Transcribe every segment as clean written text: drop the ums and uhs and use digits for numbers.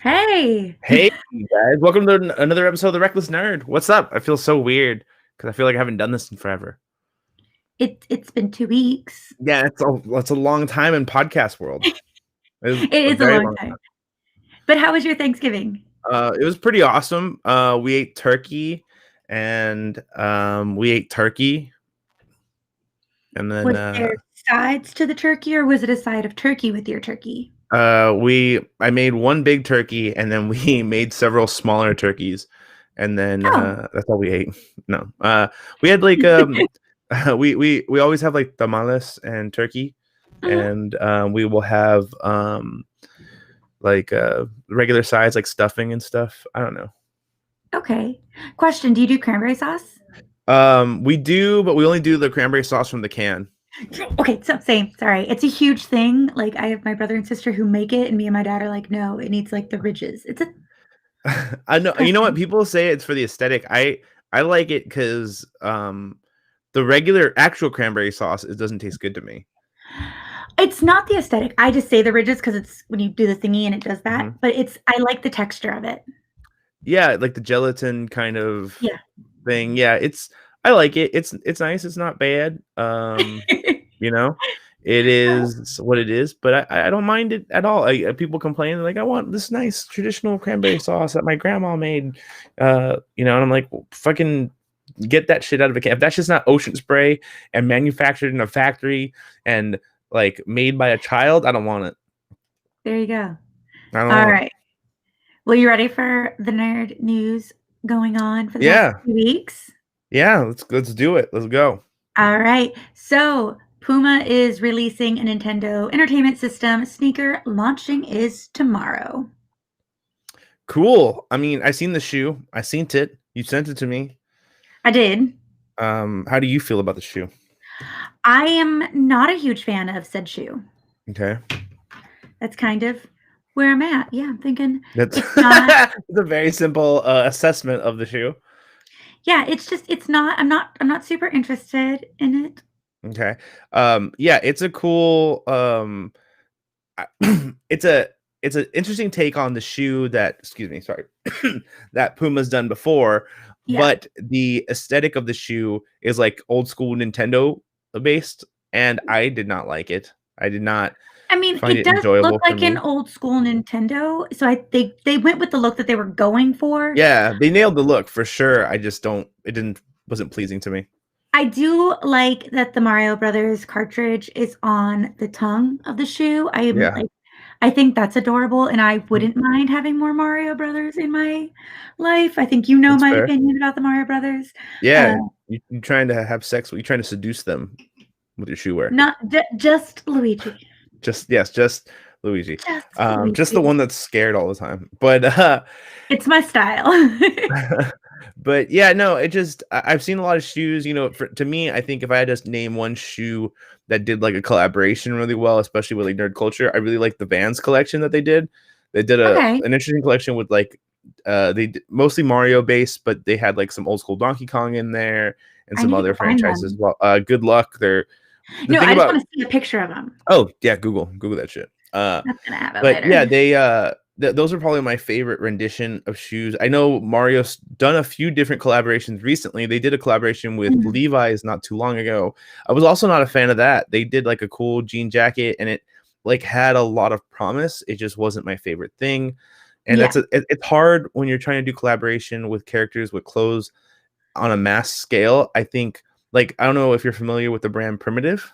Hey, Hey guys, welcome to another episode of The Reckless Nerd. What's up? I feel so weird because I feel like I haven't done this in forever. it's been 2 weeks. Yeah, it's a long time in podcast world. It was It a is a very long long time. time. But how was your Thanksgiving? It was pretty awesome. We ate turkey, and we ate turkey, and then Was there sides to the turkey, or was it a side of turkey with your turkey? I made one big turkey, and then we made several smaller turkeys, and then Oh. that's all we ate. No, we had we always have like tamales and turkey, Mhm. and we will have regular size like stuffing and stuff. I don't know. Okay. Question, do you do cranberry sauce? We do, but we only do the cranberry sauce from the can. Okay, so same. Sorry. It's a huge thing. Like I have my brother and sister who make it, and me and my dad are like, no, it needs like the ridges. It's a I know. You know what preference. people say it's for the aesthetic. I like it because the regular actual cranberry sauce it doesn't taste good to me. It's not the aesthetic. I just say the ridges because it's when you do the thingy and it does that. Mhm. But I like the texture of it. Yeah, like the gelatin kind of Yeah. thing. Yeah, I like it. It's nice. It's not bad. You know, it is what it is, but I don't mind it at all. People complain like I want this nice traditional cranberry sauce that my grandma made. And I'm like, well, fucking get that shit out of a can. If that's just not ocean spray and manufactured in a factory and like made by a child, I don't want it. There you go. I don't All want it. right. Well, you ready for the nerd news going on for the past Yeah, 2 weeks? yeah. Let's do it. Let's go. All right. So, Puma is releasing a Nintendo Entertainment System sneaker. Launching is tomorrow. Cool. I mean, I seen the shoe. I seen it. You sent it to me. I did. How do you feel about the shoe? I am not a huge fan of said shoe. Okay. That's kind of where I'm at. Yeah, I'm thinking That's it's not. it's a very simple assessment of the shoe. Yeah, it's just it's not. I'm not super interested in it. Okay. Yeah, it's a cool it's a it's an interesting take on the shoe that excuse me, sorry, that Puma's done before, Yeah. but the aesthetic of the shoe is like old school Nintendo based, and I did not like it. I did not I mean, find it it does look enjoyable for like an me. old school Nintendo, so they went with the look that they were going for. Yeah, they nailed the look for sure. I just don't it didn't wasn't pleasing to me. I do like that the Mario Brothers cartridge is on the tongue of the shoe. Yeah. I think that's adorable, and I Mhm. wouldn't mind having more Mario Brothers in my life. I think you know That's my fair. opinion about the Mario Brothers. Uh, Yeah, you trying to have sex you trying to seduce them with your shoe wear. not just Luigi. Just yes, just Luigi. Just Just the Luigi. one that's scared all the time. But It's my style. but yeah, no, I've seen a lot of shoes, to me, I think if I had to name one shoe that did like a collaboration really well, especially with like nerd culture, I really like the Vans collection that they did. They did a Okay. an interesting collection with like mostly Mario based, but they had like some old school Donkey Kong in there and I some need to other go find franchises as them. well. Good luck. The No, thing I just about wanna see a picture of them. oh yeah, Google that shit. That's gonna happen But yeah, later. those are probably my favorite rendition of shoes. I know Mario's done a few different collaborations recently. They did a collaboration with Mhm. Levi's not too long ago. I was also not a fan of that. They did like a cool jean jacket and it like had a lot of promise. It just wasn't my favorite thing. And Yeah. it's hard when you're trying to do collaboration with characters with clothes on a mass scale. I think like I don't know if you're familiar with the brand Primitive.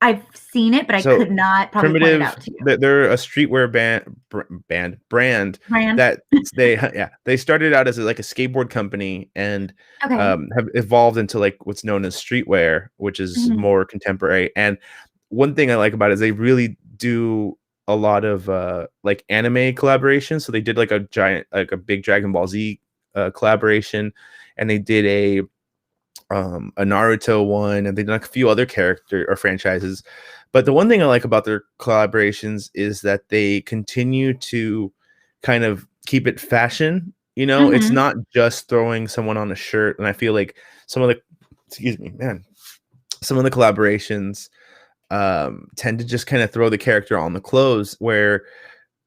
I've seen it, but I So could not probably point it Primitive, out to you. they're a streetwear brand Brand? that they started out as like a skateboard company and Okay. have evolved into like what's known as streetwear, which is Mhm. more contemporary. And one thing I like about it is they really do a lot of like anime collaborations. So they did like a big Dragon Ball Z collaboration, and they did a Naruto one, and they've done like a few other character or franchises. But the one thing I like about their collaborations is that they continue to kind of keep it fashion. It's Mhm. not just throwing someone on a shirt. And I feel like some of the, excuse me, man, some of the collaborations tend to just kind of throw the character on the clothes where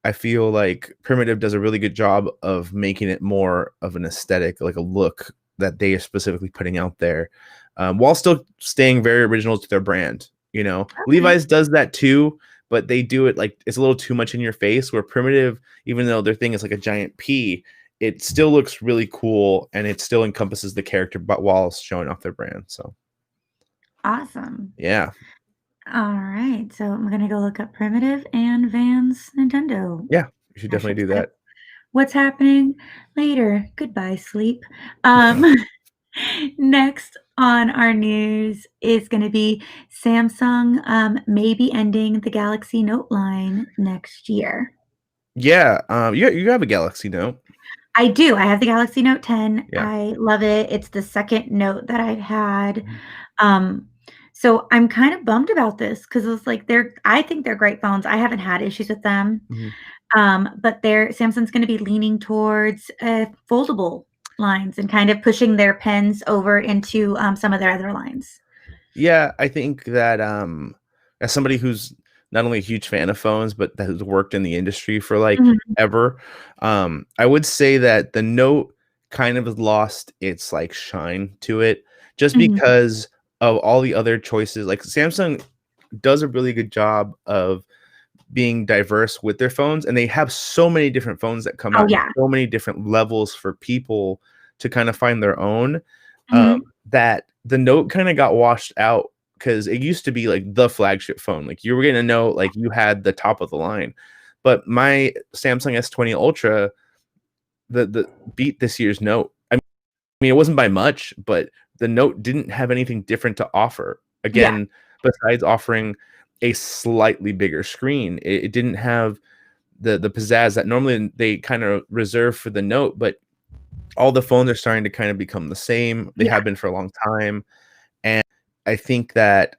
I feel like Primitive does a really good job of making it more of an aesthetic, like a look that they are specifically putting out there, while still staying very original to their brand. You know, Okay. Levi's does that too, but they do it like it's a little too much in your face. Where Primitive, even though their thing is like a giant P, it still looks really cool and it still encompasses the character, but while showing off their brand. So Awesome. yeah, All right. So I'm gonna go look up Primitive and Vans Nintendo yeah, you should definitely mashups. do that. What's happening later? Goodbye, sleep. Um, next on our news is going to be Samsung maybe ending the Galaxy Note line next year. Yeah, you have a Galaxy Note. I do. I have the Galaxy Note 10. Yeah. I love it. It's the second Note that I've had. Mhm. Um, so I'm kind of bummed about this because it's like I think they're great phones. I haven't had issues with them. Mhm. But Samsung's gonna be leaning towards, foldable lines and kind of pushing their pens over into, some of their other lines. Yeah, I think that as somebody who's not only a huge fan of phones, but that has worked in the industry for like Mhm, ever, I would say that the Note kind of has lost its like shine to it just mhm. because of all the other choices. Like Samsung does a really good job of being diverse with their phones, and they have so many different phones that come Oh, out, yeah. so many different levels for people to kind of find their own, Mhm. that the Note kind of got washed out because it used to be like the flagship phone. Like you were gonna know, like you had the top of the line. But my Samsung S20 Ultra, the beat this year's Note. I mean, it wasn't by much, but the Note didn't have anything different to offer. Yeah, Again, besides offering a slightly bigger screen, it didn't have the pizzazz that normally they kind of reserve for the Note. But all the phones are starting to kind of become the same. They yeah. have been for a long time, and I think that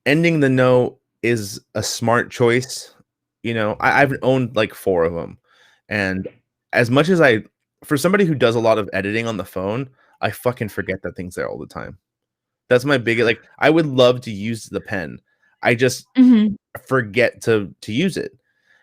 ending the Note is a smart choice. You know, I've owned like 4 of them, and as much as for somebody who does a lot of editing on the phone, I fucking forget that thing's there all the time. That's my biggest like, I would love to use the pen. I just Mhm. forget to use it,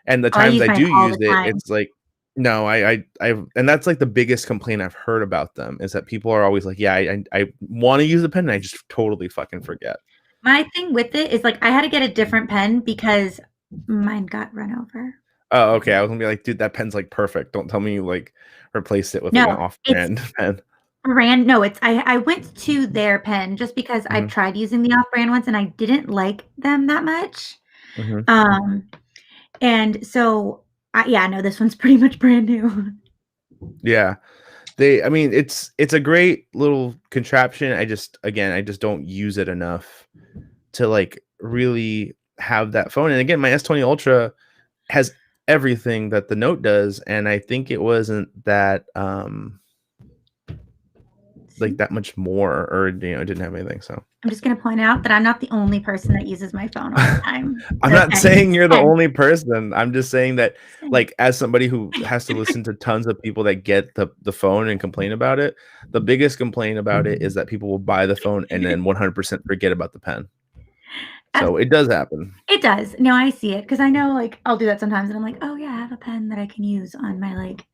and the Oh, I times use I mine do all use the it, time. it's like, no, I and that's, like, the biggest complaint I've heard about them is that people are always like, "Yeah, I wanna use the pen, and I just totally fucking forget." My thing with it is, like, I had to get a different pen because mine got run over. Oh, okay, I was gonna be like, "Dude, that pen's, like, perfect. Don't tell me you, like, replaced it with, like, an No, it's off-brand pen." no, it's I went to their pen just because I've Mhm, tried using the off-brand ones and I didn't like them that much. mhm. Um And so, yeah, no, this one's pretty much brand new. Yeah. I mean, it's a great little contraption. I just don't use it enough to, like, really have that phone, and again, my S20 Ultra has everything that the Note does, and I think it wasn't that, like, See? that much more, or, you know, it didn't have anything, so I'm just gonna point out that I'm not the only person that uses my phone all the time. I'm not Okay. saying you're the 10. only person. I'm just saying that, Just saying. like, as somebody who has to listen to tons of people that get the phone and complain about it, the biggest complaint about it is that people will buy the phone and then 100% forget about the pen. Uh, So, it does happen. it does. No, I see it because I know, like, I'll do that sometimes and I'm like, "Oh, yeah, I have a pen that I can use on my, like,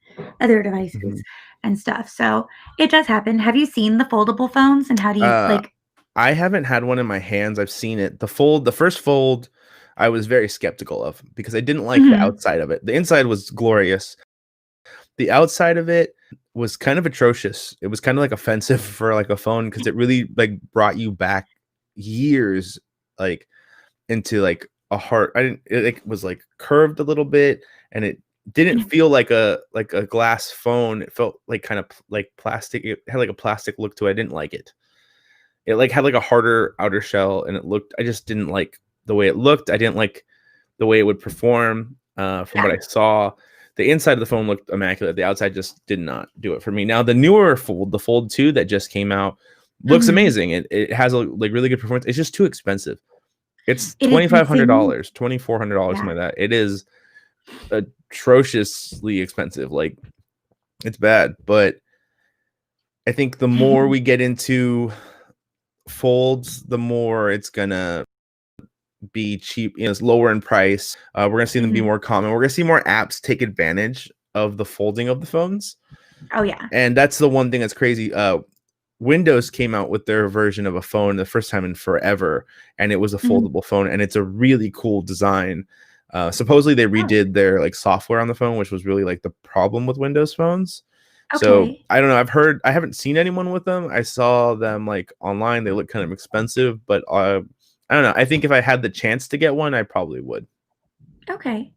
other devices Mhm. and stuff." So, it does happen. Have you seen the foldable phones and how do you Uh, like I haven't had one in my hands. I've seen it. The first fold, I was very skeptical of because I didn't like the Mhm. outside of it. The inside was glorious. The outside of it was kind of atrocious. It was kind of like offensive for like a phone because it really like brought you back years like into like a heart. I didn't it like was like curved a little bit and it didn't feel like a glass phone. It felt like kind of like plastic. It had like a plastic look to it. I didn't like it. It, like, had, like, a harder outer shell, and I just didn't like the way it looked. I didn't like the way it would perform, from Yeah. what I saw. The inside of the phone looked immaculate. The outside just did not do it for me. Now, the newer Fold, the Fold 2 that just came out, looks Mhm. amazing. It has a, like, really good performance. It's just too expensive. It's It is insane. $2,500, $2,400, Yeah. something like that. It is atrociously expensive. Like, it's bad, but I think the more we get into folds, the more it's gonna be cheap, it's lower in price. We're gonna see them be Mhm. more common. We're gonna see more apps take advantage of the folding of the phones, Oh, yeah. and that's the one thing that's crazy. Windows came out with their version of a phone the first time in forever, and it was a Mhm. foldable phone, and it's a really cool design. Supposedly they Oh, redid their like software on the phone, which was really like the problem with Windows phones. So okay. I don't know. I haven't seen anyone with them. I saw them like online. They look kind of expensive, but I don't know. I think if I had the chance to get one, I probably would. Okay.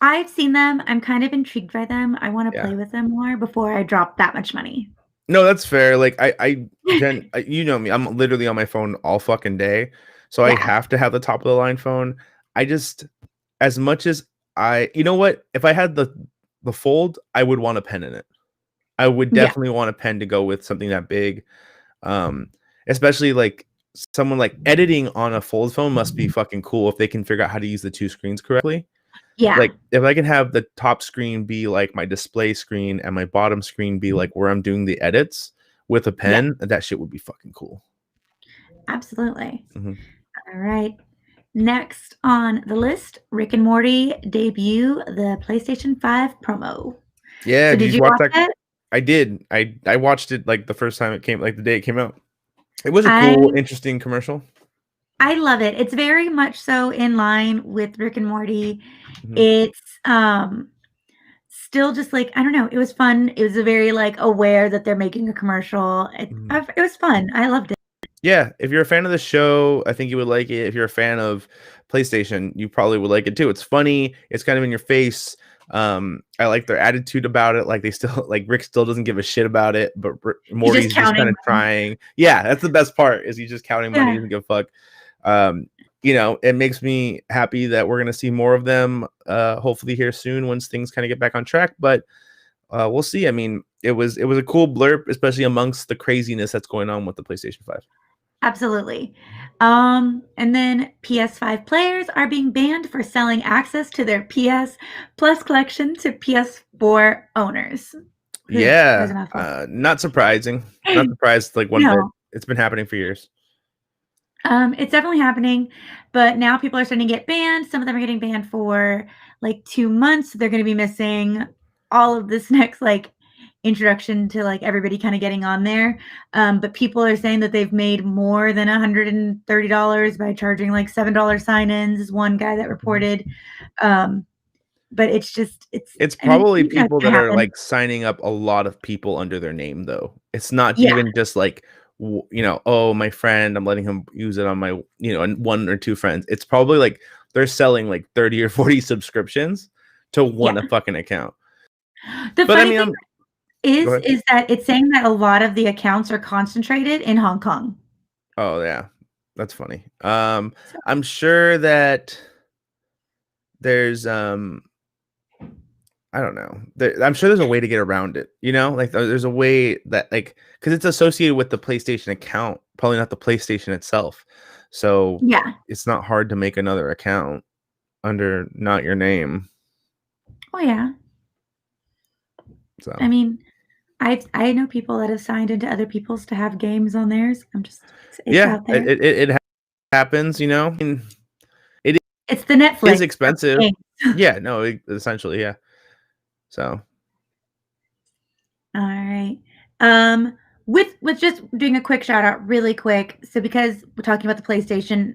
I've seen them. I'm kind of intrigued by them. I wanna Yeah. play with them more before I drop that much money. No, that's fair. Like you know me. I'm literally on my phone all fucking day, so I Yeah. have to have the top of the line phone. I just, as much as you know what? If I had the fold, I would want a pen in it. I would Yeah. definitely want a pen to go with something that big. Um, Especially like someone like editing on a fold phone must be fucking cool if they can figure out how to use the two screens correctly. Yeah. Like if I can have the top screen be like my display screen and my bottom screen be like where I'm doing the edits with a Yeah. pen, that shit would be fucking cool. Absolutely. Mhm. All right. Next on the list, Rick and Morty debut the PlayStation 5 promo. Yeah, So did did you you watch watch that? it? I did. I watched it like the first time it came, like the day it came out. It was a I cool, interesting commercial. I love it. It's very much so in line with Rick and Morty. Mhm, It's, still just like, I don't know, it was fun. It was a very, like, aware that they're making a commercial. mhm. It was fun. I loved it. Yeah, if you're a fan of the show, I think you would like it. If you're a fan of PlayStation, you probably would like it too. It's funny. It's kind of in your face. I like their attitude about it. Like they still like Rick still doesn't give a shit about it, but He's just Morty's just kind counting of money. trying. Yeah, that's the best part. Is he's just counting money, Yeah, doesn't give a fuck. Um, it makes me happy that we're gonna see more of them. Hopefully here soon once things kind of get back on track. But we'll see. I mean, it was a cool blurb, especially amongst the craziness that's going on with the PlayStation 5. absolutely. And then PS5 players are being banned for selling access to their PS Plus collection to PS4 owners. Whew, that was a Yeah, mouthful. not surprising. Not surprised, like one bit. No. It's been happening for years. It's definitely happening, but now people are starting to get banned. Some of them are getting banned for like 2 months. They're gonna be missing all of this next like introduction to like everybody kind of getting on there. But people are saying that they've made more than $130 by charging like $7 sign-ins, is one guy that Mhm. reported. Um, but it's It's I mean, probably you know it's people gonna that are happen. like signing up a lot of people under their name, though. It's not Yeah, even just like, oh, my friend, I'm letting him use it on my, and one or two friends. It's probably like they're selling like 30 or 40 subscriptions to yeah. one a fucking account. The But I funny mean, thing go ahead. is that it's saying that a lot of the accounts are concentrated in Hong Kong. Oh yeah, that's funny. So I'm sure that there's I don't know. I'm sure there's a way to get around it. Like there's a way that like because it's associated with the PlayStation account, probably not the PlayStation itself. So yeah. it's not hard to make another account under not your name. Oh, yeah. So I mean, I know people that have signed into other people's to have games on theirs. It's yeah, out there. happens. It It's the Netflix is of expensive. games. Yeah, no, essentially, yeah. So Alright. Um, with just doing a quick shout out really quick. So because we're talking about the PlayStation,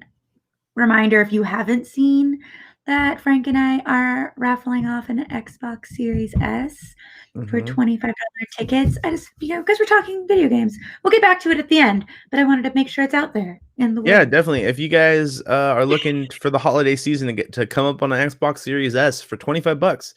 reminder, if you haven't seen that Frank and I are raffling off an Xbox Series S for mhm. $25 tickets. I just, because we're talking video games. We'll get back to it at the end, but I wanted to make sure it's out there in the Yeah, world. definitely. If you guys are looking for the holiday season to get to come up on an Xbox Series S for 25 bucks,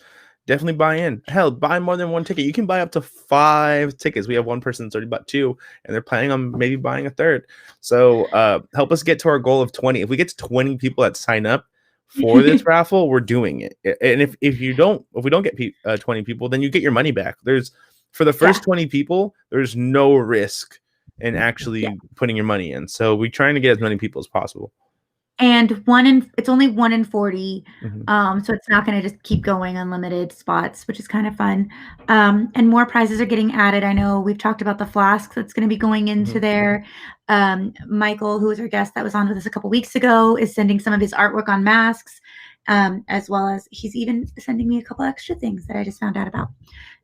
definitely buy in. Hell, buy more than one ticket. You can buy up to 5 tickets. We have one person that's already bought two, and they're planning on maybe buying a third. So help us get to our goal of 20. If we get to 20 people that sign up for this raffle, we're doing it. And if we don't get 20 people, then you get your money back. There's for the Yeah, first 20 people, there's no risk and yeah. actually putting your money in. So we're trying to get as many people as possible. and it's only 1 in 40, Mhm. so it's not gonna just keep going unlimited spots, which is kind of fun. And more prizes are getting added. I know we've talked about the flask that's gonna be going into Mhm. there. Michael, who was our guest that was on with us a couple weeks ago, is sending some of his artwork on masks, as well as he's even sending me a couple extra things that I just found out about.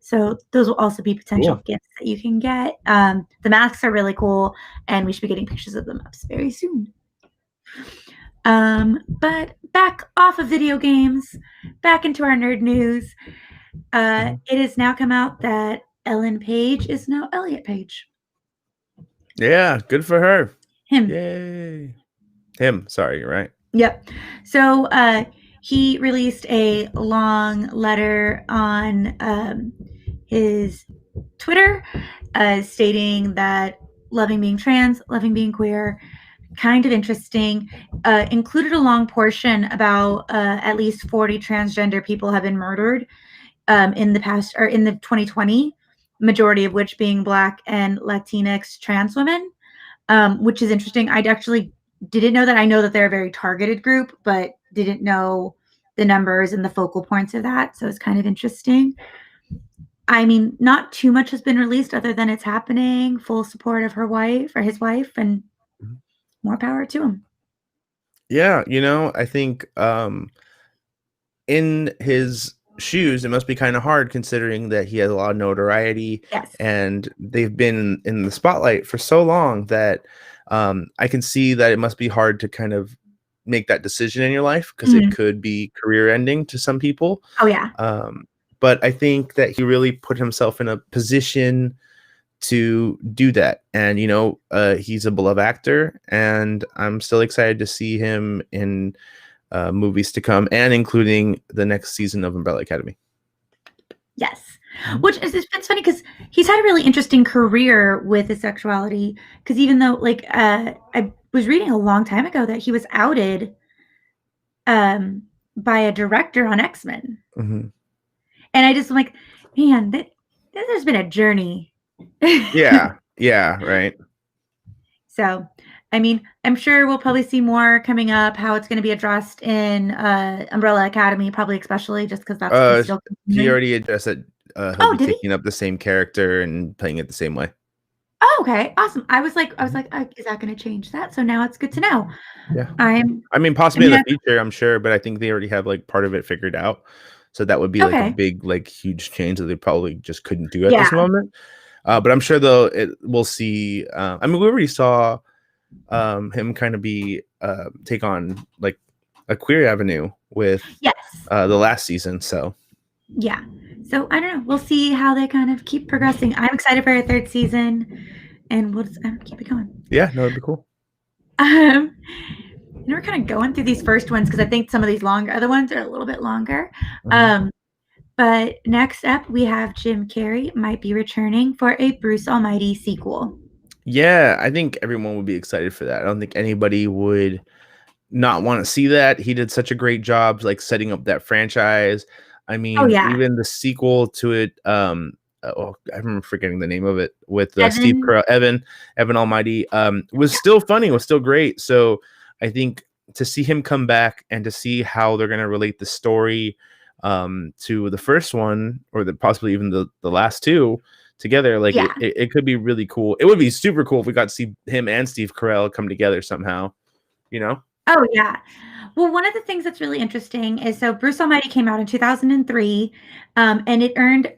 So those will also be potential Cool. gifts that you can get. The masks are really cool, and we should be getting pictures of them up very soon. But back off of video games, back into our nerd news. Mhm. It has now come out that Ellen Page is now Elliot Page. Yeah, good for her. Him. Yay. Him, sorry, you're right. Yep. So he released a long letter on his Twitter stating that loving being trans, loving being queer, kind of interesting. Included a long portion about at least 40 transgender people have been murdered in the past or in the 2020, majority of which being Black and Latinx trans women, which is interesting. I actually didn't know that. I know that they're a very targeted group, but didn't know the numbers and the focal points of that. So it's kind of interesting. I mean, not too much has been released other than it's happening. Full support of her wife or his wife, and Mhm. more power to him. Yeah, I think, in his shoes, it must be kinda hard considering that he has a lot of notoriety, Yes. and they've been in the spotlight for so long that, I can see that it must be hard to kind of make that decision in your life because it Mhm. could be career ending to some people. Oh yeah. Um, but I think that he really put himself in a position to do that. And he's a beloved actor, and I'm still excited to see him in movies to come, and including the next season of Umbrella Academy. Yes. Mhm. Which is it's funny because he's had a really interesting career with his sexuality. Because even though, like, I was reading a long time ago that he was outed um, by a director on X Men, Mhm. and I just am like, man, there's been a journey. Yeah, yeah, right. So, I mean, I'm sure we'll probably see more coming up. How it's going to be addressed in Umbrella Academy, probably especially just because that's Uh, still he continuing. already addressed that he'll Oh, be did he? taking up the same character and playing it the same way. Oh, okay, awesome. I was Mhm. like, is that going to change that? So now it's good to know. Yeah. I'm, I mean, I possibly in mean, the future, I'm sure, but I think they already have like part of it figured out. So that would be like a okay, big, like huge change that they probably just couldn't do at yeah, this moment. But I'm sure we'll see. I mean, we already saw him kind of be take on like a queer avenue with yes, the last season. So yeah. So I don't know. We'll see how they kind of keep progressing. I'm excited for a third season, and we'll just keep it going. yeah, no, it'd be cool. Um, and we're kind of going through these first ones because I think some of these longer other ones are a little bit longer. Mhm. Um, but next up, we have Jim Carrey might be returning for a Bruce Almighty sequel. Yeah, I think everyone would be excited for that. I don't think anybody would not want to see that. He did such a great job like setting up that franchise. I Oh mean, yeah, even the sequel to it, oh, I remember forgetting the name of it with Steve Evan. Carell, Evan Almighty, was still funny, was still great. So I think to see him come back and to see how they're gonna relate the story to the first one or possibly even the last two together, like Yeah. it could be really cool. It would be super cool if we got to see him and Steve Carell come together somehow, you know? Oh yeah. Well, one of the things that's really interesting is so Bruce Almighty came out in 2003, and it earned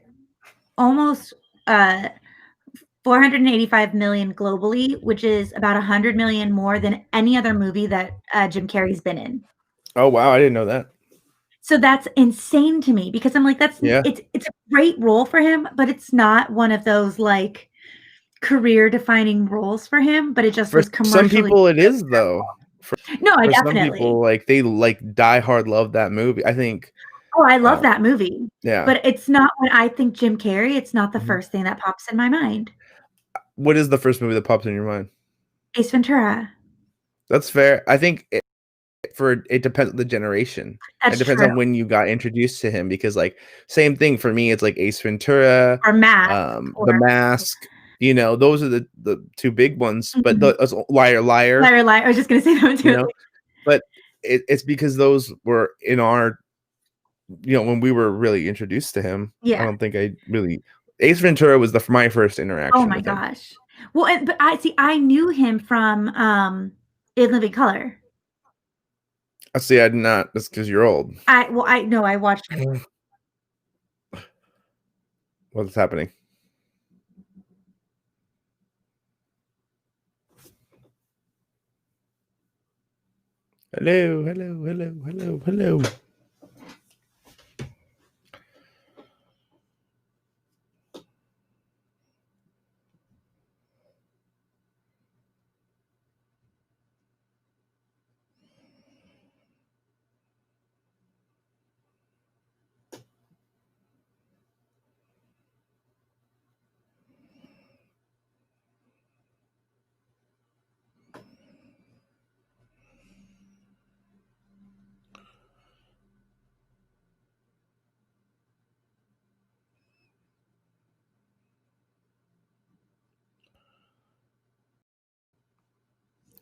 almost uh, 485 million globally, which is about 100 million more than any other movie that Jim Carrey's been in. Oh wow, I didn't know that. So that's insane to me because I'm like, Yeah. it's a great role for him, but it's not one of those like career defining roles for him. But it just For was some commercially people it is though. successful. No, I For some definitely. people, like, they die hard love that movie. I think, Oh, I love uh that movie, yeah. but it's not when I think Jim Carrey, it's not the Mhm. first thing that pops in my mind. What is the first movie that pops in your mind? Ace Ventura. That's fair. I think it depends on the generation. It That's depends true. on when you got introduced to him because, like, same thing for me, it's like Ace Ventura, Or Mask, of The course. Mask, those are the 2 big ones, but Mhm. Liar Liar, Liar, Liar. I was just gonna say that one you too. know? But it's because those were in our, when we were really introduced to him. I Yeah. don't think I really Ace Ventura was my first Oh interaction my with him. gosh. Well, but I see, I knew him from, In Living Color. I see. I did not. That's because you're old. I know, I watched it. What's happening? Hello, hello, hello, hello, hello.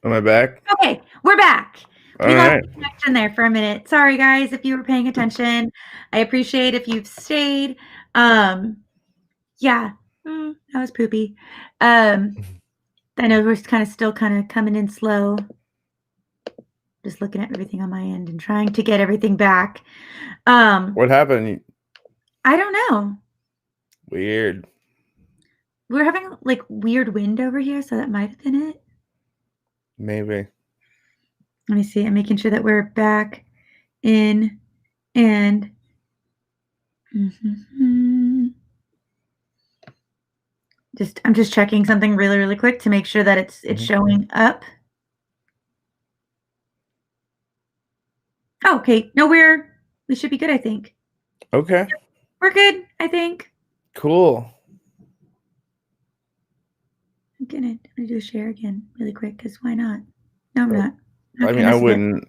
Am I back? Okay, we're back. All We lost right. the connection there for a minute. Sorry, guys, if you were paying attention. I appreciate if you've stayed. Yeah, that was poopy. I know we're kind of still kind of coming in slow. Just looking at everything on my end and trying to get everything back. What happened? I don't know. Weird. We're having like weird wind over here, so that might have been it. Maybe. Let me see. I'm making sure that we're back in and I'm just checking something really, really quick to make sure that it's Mhm. showing up. Oh, okay. No, we should be good, I think. Okay. We're good, I think. Cool. I'm gonna do a share again really quick because why not? No, I'm Oh, not. I'm not I gonna mean, I mess with it. wouldn't.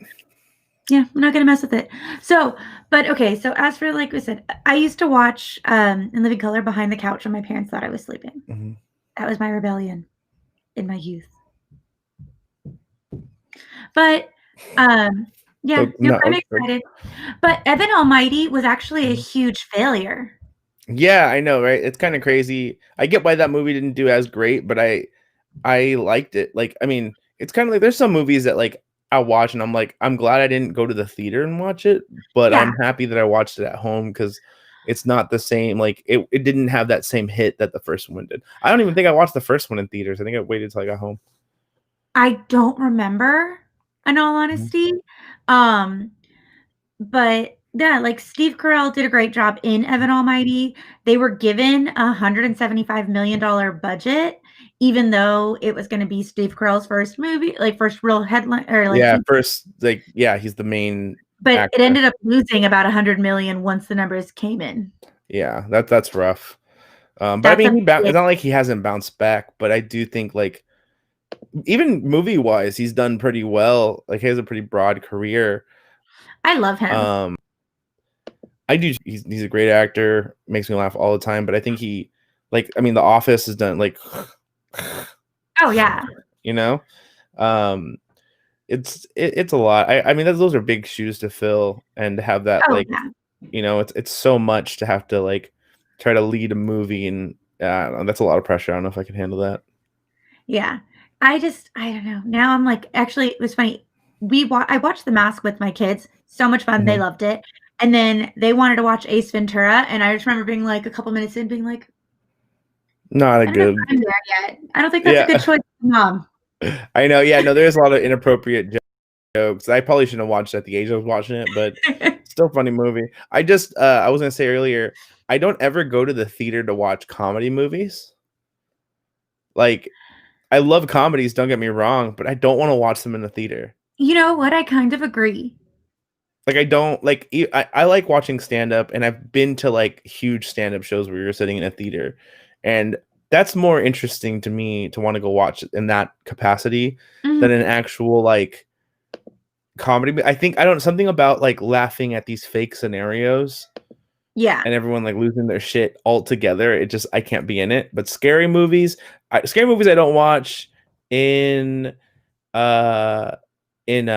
Yeah, I'm not gonna mess with it. So, but okay, so as for like we said, I used to watch In Living Color behind the couch when my parents thought I was sleeping. Mhm. That was my rebellion in my youth. But yeah, So no, no. I'm Okay. excited. But Evan Almighty was actually a Mhm. huge failure. Yeah, I know, right? It's kind of crazy. I get why that movie didn't do as great, but I liked it. Like, I mean, it's kind of like there's some movies that like I watch and I'm like, I'm glad I didn't go to the theater and watch it, but Yeah, I'm happy that I watched it at home because it's not the same. Like, it didn't have that same hit that the first one did. I don't even think I watched the first one in theaters. I think I waited till I got home. I don't remember, in all Mhm. honesty. Um, but yeah, like Steve Carell did a great job in Evan Almighty. They were given $175 million budget, even though it was going to be Steve Carell's first movie, like first real headline or like Yeah, first, like, yeah, he's the main but it actor. ended up losing about 100 million once the numbers came in. Yeah, that's rough. But I That's mean, a it's big, not like he hasn't bounced back, but I do think like even movie wise, he's done pretty well. Like he has a pretty broad career. I love him. Um, I do. He's a great actor. Makes me laugh all the time. But I think like, I mean, The Office has done like, Oh yeah. you know, um, it's a lot. I mean, those are big shoes to fill, and to have that Oh like, yeah. it's so much to have to like try to lead a movie, and that's a lot of pressure. I don't know if I can handle that. Yeah. I don't know. Now I'm like actually it was funny. I watched The Mask with my kids. So much fun. They Mhm. loved it. And then they wanted to watch Ace Ventura and I just remember being like a couple minutes in being like, Not a I don't know if good. I'm there yet. I don't think that's a good Yeah, choice, mom. I know. Yeah, no, there's a lot of inappropriate jokes. I probably shouldn't have watched it at the age I was watching it, but still funny movie. I was gonna say earlier, I don't ever go to the theater to watch comedy movies. Like, I love comedies, don't get me wrong, but I don't want to watch them in the theater. You know what? I kind of agree. Like, I don't like. I like watching stand up, and I've been to like huge stand up shows where you're sitting in a theater, and that's more interesting to me to want to go watch it in that capacity Mhm. than an actual like comedy. I think I don't something about like laughing at these fake scenarios Yeah. and everyone like losing their shit altogether. It just I can't be in it. But scary movies I don't watch in uh in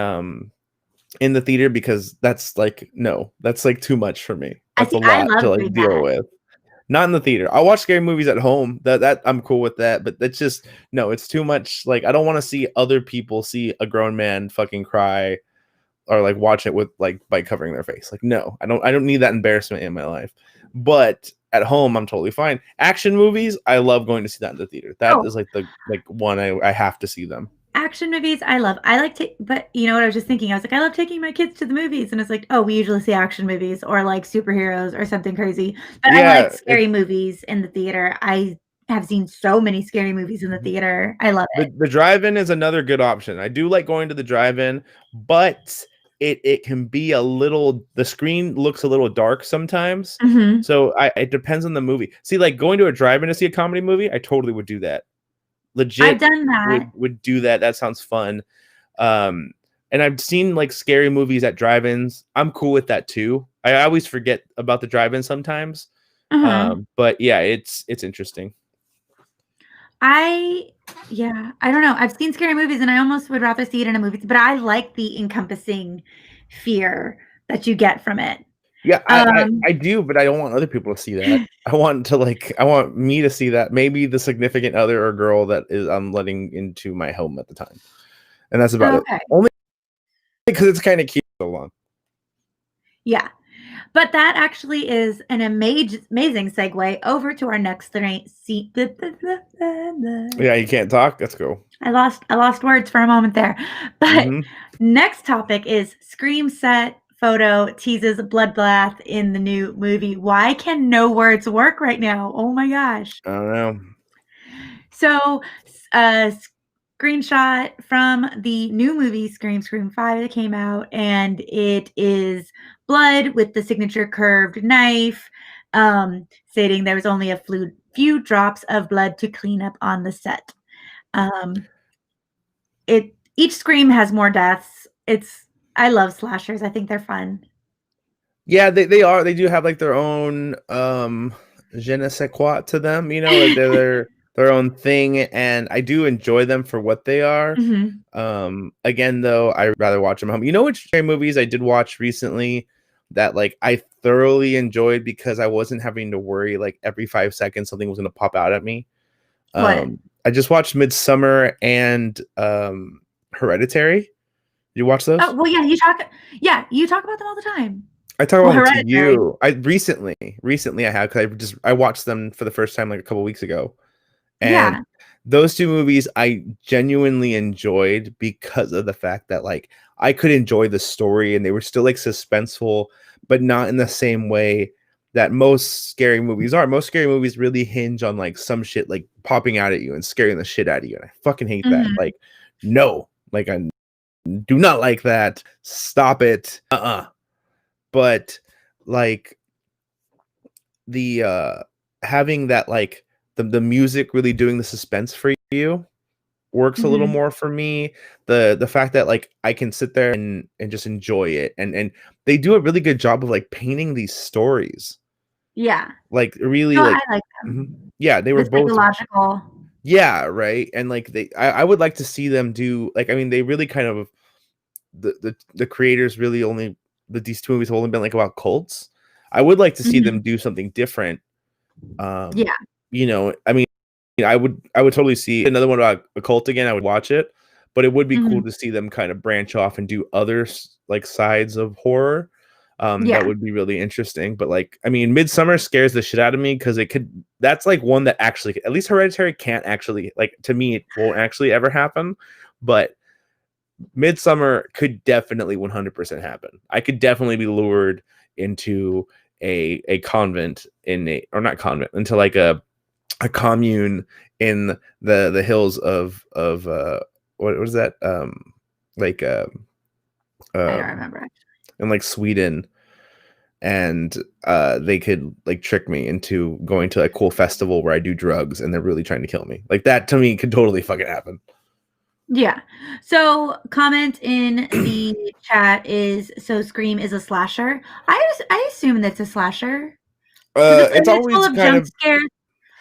in the theater because that's like no, that's like too much for me. I That's a see, I lot to love like doing deal that. with. Not in the theater. I'll watch scary movies at home. That I'm cool with that, but that's just no, it's too much. Like I don't want to see other people see a grown man fucking cry or like watch it with like by covering their face. Like no, I don't need that embarrassment in my life. But at home I'm totally fine. Action movies, I love going to see that in the theater. That Oh, is like the like one I have to see them. action movies, I love. I like to but you know what I was just thinking? I was like, "I love taking my kids to the movies," and it's like, "Oh, we usually see action movies or, like, superheroes or something crazy." But I like Yeah, scary movies in the theater. I have seen so many scary movies in the mhm. theater. I love it. The drive-in is another good option. I do like going to the drive-in, but it can be a little the screen looks a little dark sometimes. Mhm. So I it depends on the movie. See, like going to a drive-in to see a comedy movie, I totally would do that. I've Legit done that. would do that. That sounds fun. Um, and I've seen like scary movies at drive-ins. I'm cool with that too. I always forget about the drive-in sometimes. Uh-huh. But yeah, it's interesting. I yeah, I don't know. I've seen scary movies and I almost would rather see it in a movie, but I like the encompassing fear that you get from it. Yeah, Um, I do, but I don't want other people to see that. I want me to see that. Maybe the significant other or girl that is I'm letting into my home at the time, and that's about it. okay. Only because it's kind of cute so long. Yeah. But that actually is an amazing segue over to our next three see Yeah, you can't talk. Let's go. I lost words for a moment there. But Hmm. next topic is Scream set photo teases bloodbath in the new movie. Why can no words work right now? Oh my gosh. I don't know. So, a screenshot from the new movie Scream 5 that came out, and it is blood with the signature curved knife, stating there was only a few drops of blood to clean up on the set. Um, it each Scream has more deaths. I love slashers. I think they're fun. Yeah, they are. They do have like their own je ne sais quoi to them. You know, like they're their own thing, and I do enjoy them for what they are. Mhm. Again, though, I rather watch them home. You know which scary movies I did watch recently that like I thoroughly enjoyed because I wasn't having to worry like every 5 seconds something was gonna pop out at me. What? I just watched Midsummer and Hereditary. Did you watch Oh, those? well, yeah, you talk about them all the time. I talk Well, about them to Hereditary. you. I recently I have because I watched them for the first time like a couple weeks ago, and Yeah. those two movies I genuinely enjoyed because of the fact that like I could enjoy the story and they were still like suspenseful, but not in the same way that most scary movies are. Most scary movies really hinge on like some shit like popping out at you and scaring the shit out of you, and I fucking hate that. Mhm. Like, no, like I do not like that. Stop it. But like the having that like the music really doing the suspense for you works a little Mhm. more for me. The fact that like I can sit there and just enjoy it, and they do a really good job of like painting these stories. Yeah. Like really No, I like like mhm. them. Yeah, they were The both psychological. yeah, right. And like I would like to see them do like I mean they really kind of the creators really only these two movies have only been like about cults. I would like to see Mhm. them do something different. Um, Yeah. you know, I mean, I would totally see another one about a cult again. I would watch it, but it would be cool Mhm. to see them kind of branch off and do other like sides of horror. That Yeah. would be really interesting. But like, I mean, Midsummer scares the shit out of me because it could. That's like one that actually, at least Hereditary can't actually like to me, it won't actually ever happen. But Midsummer could definitely 100% happen. I could definitely be lured into a convent in a or not convent into like a commune in the hills of what was that like I don't um remember. in like Sweden, and they could like trick me into going to a cool festival where I do drugs and they're really trying to kill me. Like that to me could totally fucking happen. Yeah. So, comment in the chat is, "So Scream is a slasher?" I assume that's a slasher because It's it's full always of kind jump of scares.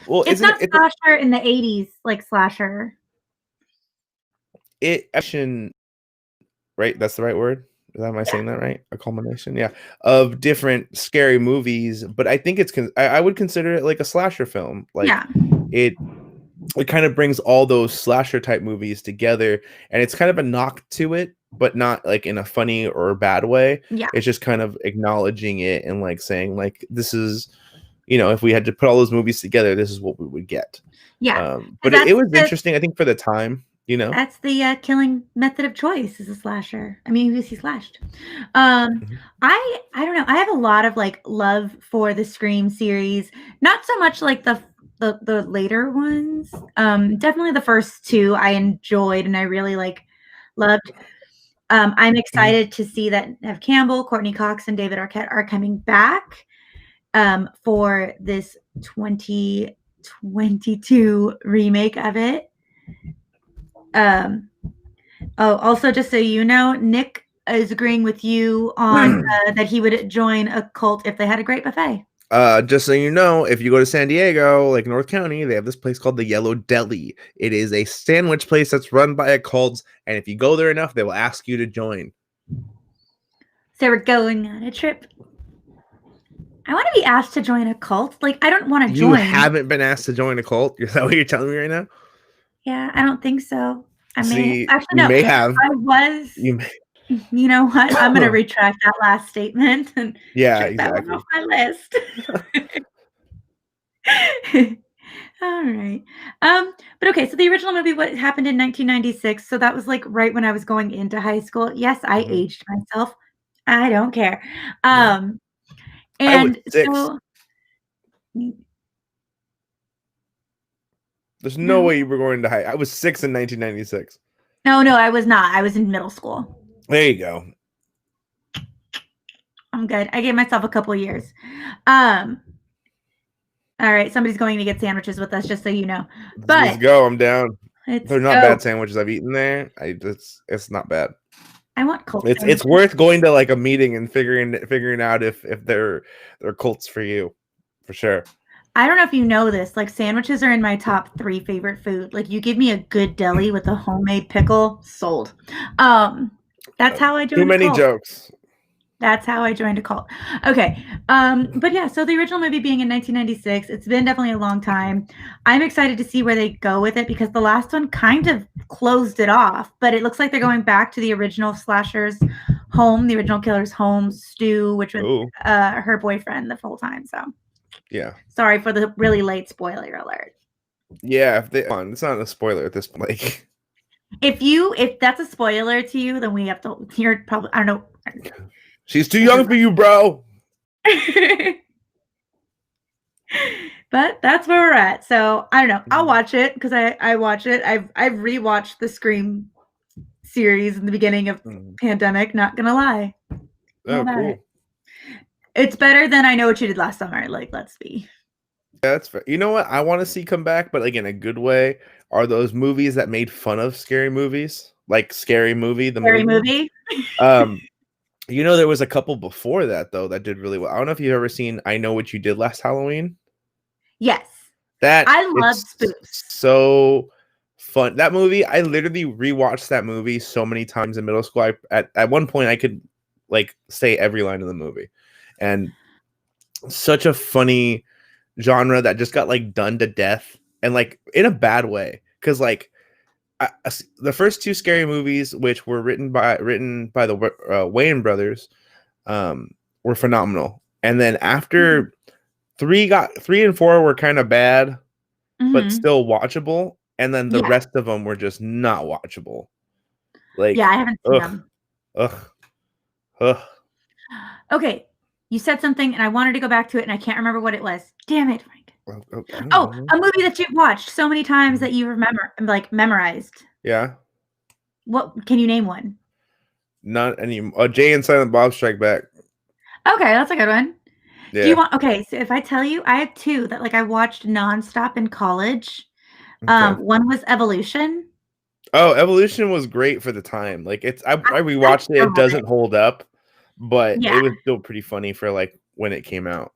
well, It's isn't not it? slasher in the '80s like slasher. It action right? That's the right word. Am I saying that right? A culmination, yeah, of different scary movies. But I think I would consider it like a slasher film. Like Yeah. it it kind of brings all those slasher type movies together, and it's kind of a knock to it, but not like in a funny or bad way. Yeah. It's just kind of acknowledging it and like saying like this is, if we had to put all those movies together, this is what we would get. Yeah. But it was The interesting, I think, for the time. that's the, killing method of choice is a slasher. I mean, he slashed. Um, Mhm. I don't know, I have a lot of, like, love for the Scream series, not so much like the later ones. Definitely the first 2 I enjoyed and I really, like, loved. I'm Mhm. excited to see that Neve Campbell, Courtney Cox, and David Arquette are coming back, for this 2022 remake of it. Um, oh, also, just so you know, Nick is agreeing with you on that he would join a cult if they had a great buffet. Just so you know, if you go to San Diego, like North County, they have this place called the Yellow Deli. It is a sandwich place that's run by a cult, and if you go there enough, they will ask you to join. So we're going on a trip. I want to be asked to join a cult. Like, I don't want to You join. haven't been asked to join a cult? Is that what you're telling me right now? Yeah, I don't think so. I may See, actually you no. may have. I was. You may. You know what? I'm gonna retract that last statement and Yeah, check that one off exactly. my list. All right. But okay, so the original movie what happened in 1996, so that was like right when I was going into high school. Yes, I Mhm. aged myself. I don't care. Yeah. Um, I was and 6. so There's no no. way you were going to high. I was 6 in 1996. No, no, I was not. I was in middle school. There you go. I'm good. I gave myself a couple years. Um, all right, somebody's going to get sandwiches with us, just so you know. Let's But go. I'm down. let's They're not go. bad sandwiches I've eaten there. It's not bad. I want cult It's sandwiches. worth going to like a meeting and figuring out if they're cults for you, for sure. I don't know if you know this, like sandwiches are in my top 3 favorite food. Like you give me a good deli with a homemade pickle, sold. Um, that's how I Too joined a many cult. jokes. That's how I joined a cult. Okay. But yeah, so the original movie being in 1996, it's been definitely a long time. I'm excited to see where they go with it because the last one kind of closed it off, but it looks like they're going back to the original slasher's home, the original killer's home, Stu, which was Oh, her boyfriend the full time. So yeah. sorry for the really late spoiler alert. Yeah, if they come on, it's not a spoiler at this point. Like, If that's a spoiler to you, then we have to. You're probably I don't know. she's too young for you, bro. But that's where we're at. So I don't know. I'll Mhm. watch it because I watch it. I've rewatched the Scream series in the beginning of Mhm. pandemic. Not gonna lie, all Oh, about it. cool. It's better than I Know What You Did Last Summer. Like, let's be Yeah, that's fair. You know what I want to see come back, but like in a good way, are those movies that made fun of scary movies, like Scary Movie, the scary movie. movie. Um, there was a couple before that though that did really well. I don't know if you've ever seen I Know What You Did Last Halloween. Yes, That I love it's spoofs. so fun. That movie, I literally rewatched that movie so many times in middle school. At one point I could like say every line of the movie. And such a funny genre that just got like done to death and like in a bad way cuz like the first 2 scary movies which were written by the Wayans brothers were phenomenal. And then Mhm. after 3 and 4 were kind of bad but Mhm. still watchable, and then the Yeah, rest of them were just not watchable. yeah. Like, I haven't seen ugh, them. ugh, ugh. Okay, you said something, and I wanted to go back to it, and I can't remember what it was. Damn it, Frank. I don't Oh, know. a movie that you've watched so many times Mhm. that you remember like, memorized. Yeah, What can you name one? not any. Jay and Silent Bob Strike Back. Okay, that's a good one. Do you Yeah. want okay, so if I tell you, I have 2 that, like, I watched nonstop in college. Okay. One was Evolution. Oh, Evolution was great for the time. Like I I rewatched it. still It love it. doesn't hold up, but Yeah. it was still pretty funny for like when it came out.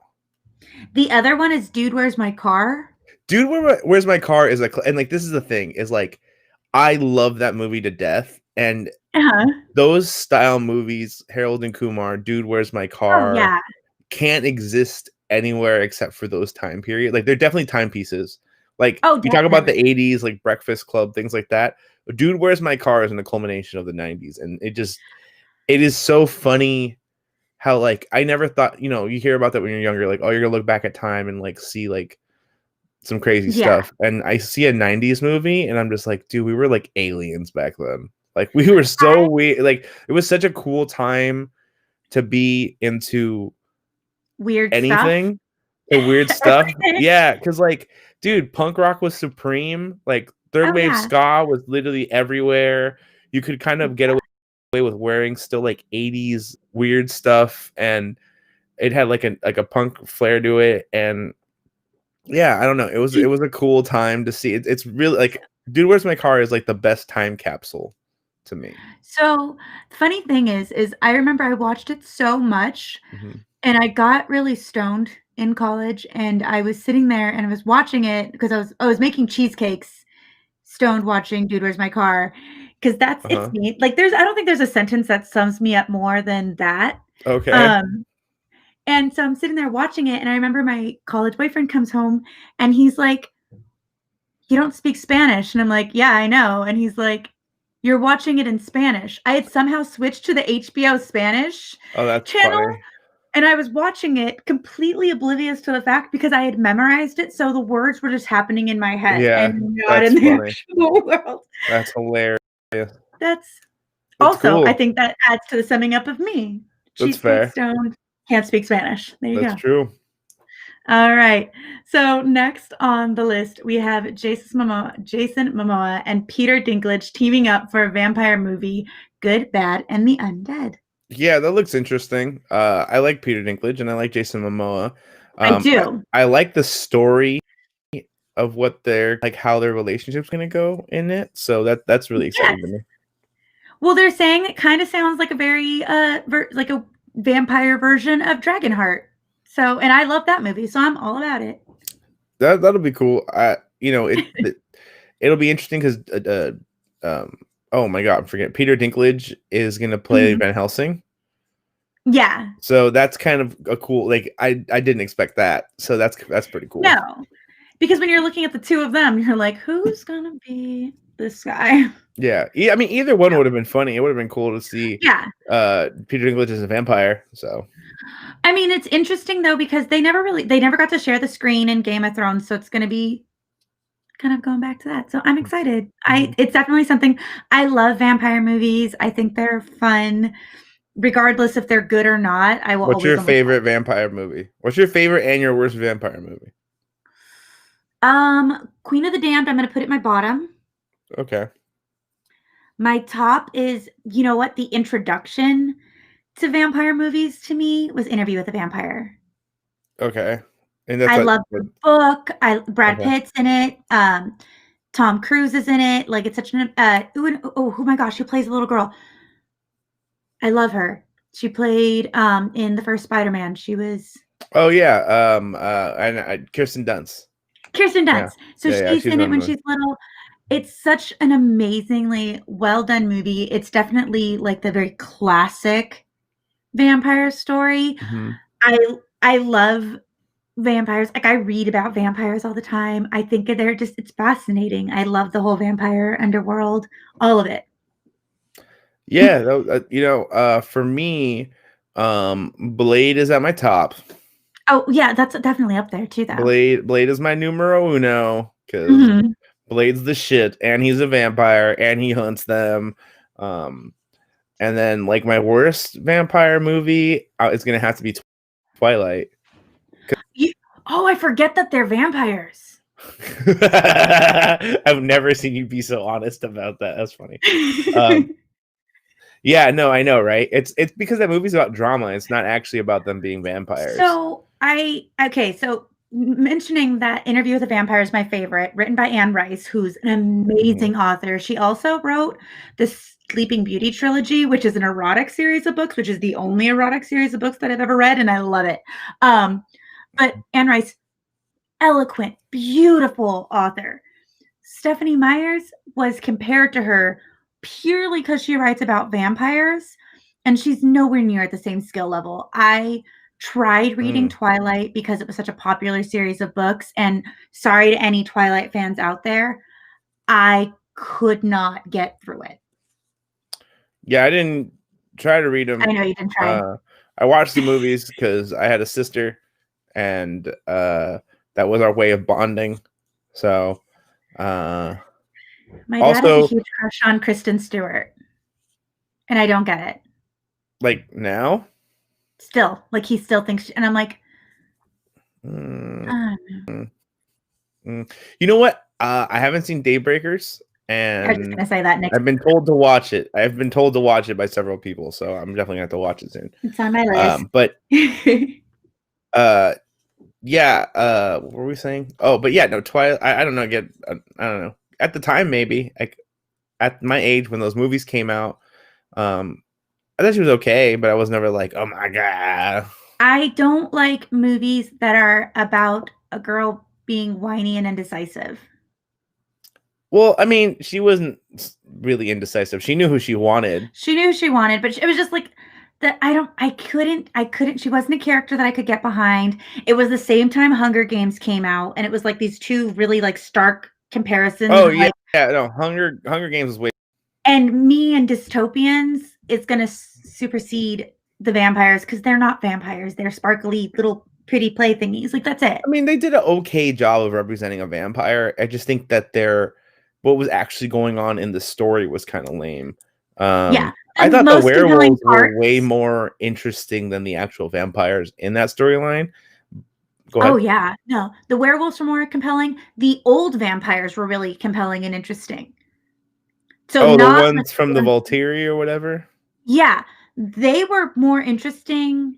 The other one is Dude, Where's My Car? Dude, where's my car is and like this is the thing is like I love that movie to death, and Uh-huh. Those style movies, Harold and Kumar, Dude, Where's My Oh, Car, yeah. can't exist anywhere except for those time period. Like, they're definitely timepieces. Like, Oh, we talk about the definitely. 80s, like Breakfast Club, things like that. Dude, Where's My Car is in the culmination of the 90s. And it is so funny how, like, I never thought, you hear about that when you're younger, like, oh, you're gonna look back at time and like see like some crazy Yeah. stuff. And I see a 90s movie and I'm just like, dude, we were like aliens back then. Like, we were so I weird. Like, it was such a cool time to be into weird stuff. anything, the weird stuff. Everything. Yeah, because like, dude, punk rock was supreme. Like, third Oh, wave yeah. ska was literally everywhere. You could kind of get Yeah. away with wearing still like 80s weird stuff, and it had like a punk flair to it. And yeah, I don't know. It was a cool time to see. It's really like, Dude, Where's My Car is like the best time capsule to me. So, the funny thing is I remember I watched it so much, Mhm. and I got really stoned in college, and I was sitting there and I was watching it because I was making cheesecakes, stoned watching Dude, Where's My Car? Because it's Uh-huh. me. Like, I don't think there's a sentence that sums me up more than that. Okay. Um, and so I'm sitting there watching it, and I remember my college boyfriend comes home, and he's like, "You don't speak Spanish." And I'm like, "Yeah, I know." And he's like, "You're watching it in Spanish." I had somehow switched to the HBO Spanish Oh, that's channel, funny. and I was watching it completely oblivious to the fact because I had memorized it, so the words were just happening in my head Yeah, and not that's in the funny. actual world. That's hilarious. That's That's also, I cool. think that adds to the summing up of me. That's Cheesecake fair. stoned, can't speak Spanish. There you That's go. true. All right. So next on the list, we have Jason Momoa and Peter Dinklage teaming up for a vampire movie, Good, Bad, and the Undead. Yeah, that looks interesting. I like Peter Dinklage and I like Jason Momoa. I I do. I like the story of what their like how their relationship's gonna go in it. So that's really Yes. exciting to me. Well, they're saying it kind of sounds like a very like a vampire version of Dragonheart. So, and I love that movie, so I'm all about it. That'll be cool. It'll be interesting because oh my god, I'm forgetting Peter Dinklage is gonna play Mhm. Van Helsing. Yeah. So that's kind of a cool, like, I didn't expect that. So that's pretty cool. No. Because when you're looking at the two of them, you're like, who's gonna be this guy? Yeah. I mean, either one Yeah. would have been funny. It would have been cool to see Yeah. Peter Dinklage as a vampire. So I mean, it's interesting though because they never got to share the screen in Game of Thrones, so it's gonna be kind of going back to that. So I'm excited. mhm. It's definitely something I love vampire movies. I think they're fun. Regardless if they're good or not, I will What's always your only favorite vampire movie? What's your favorite and your worst vampire movie? Queen of the Damned, I'm gonna put it my bottom. Okay. My top is, you know what? The introduction to vampire movies to me was Interview with a Vampire. Okay. And that's I like love the book. I Brad okay. Pitt's in it. Tom Cruise is in it. Like it's such an oh my gosh, who plays the little girl? I love her. She played in the first Spider-Man. She was Oh yeah. And Kirsten Dunst. Kirsten Yeah. Dunst. So Yeah. she's She's in it one when of them. she's little. It's such an amazingly well done movie. It's definitely like the very classic vampire story. Mhm. I I love vampires. Like I read about vampires all the time. I think they're just it's fascinating. I love the whole vampire underworld, all of it. Yeah, for me, Blade is at my top. Oh yeah, that's definitely up there too though. Blade is my numero uno because Mhm. Blade's the shit, and he's a vampire, and he hunts them. Um, and then like my worst vampire movie is gonna have to be Twilight. You, oh, I forget that they're vampires. I've never seen you be so honest about that. That's funny. Um, yeah, no, I know, right? It's because that movie's about drama. It's not actually about them being vampires. So mentioning that Interview with a Vampire is my favorite, written by Anne Rice, who's an Mhm. amazing author. She also wrote the Sleeping Beauty trilogy, which is an erotic series of books, which is the only erotic series of books that I've ever read, and I love it. But Anne Rice, eloquent, beautiful author. Stephanie Myers was compared to her purely because she writes about vampires, and she's nowhere near at the same skill level. I tried reading Mm. Twilight because it was such a popular series of books, and sorry to any Twilight fans out there, I could not get through it. Yeah, I didn't try to read them. I know you didn't try. Uh, I watched the movies because I had a sister, and that was our way of bonding. So, uh, My dad has a also, huge crush on Kristen Stewart, and I don't get it. like now, Still, like he still thinks, and I'm like, mm, uh, you know what? I haven't seen Daybreakers, I was just and gonna say that next. I've been told to watch it. I've been told to watch it by several people, so I'm definitely gonna have to watch it soon. It's on my list. But uh, yeah, what were we saying? Oh, but yeah, no, Twilight. I don't know. I don't know. At the time, maybe like at my age when those movies came out, I thought she was okay, but I was never like, oh my god. I don't like movies that are about a girl being whiny and indecisive. Well, I mean, she wasn't really indecisive. She knew who she wanted. She knew she wanted, but it was just like that. I couldn't. She wasn't a character that I could get behind. It was the same time Hunger Games came out, and it was like these two really like stark comparisons Oh of yeah, like, yeah. No, Hunger Games was way. and me and dystopians is going to supersede the vampires because they're not vampires. They're sparkly little pretty play thingies. Like that's it. I mean, they did an okay job of representing a vampire. I just think that what was actually going on in the story was kind of lame. Yeah. I The thought the most compelling werewolves were way parts. more interesting than the actual vampires in that storyline. Go Oh ahead. yeah. No, the werewolves were more compelling. The old vampires were really compelling and interesting. So Oh, the not the ones from the ones, Volturi or whatever. yeah, they were more interesting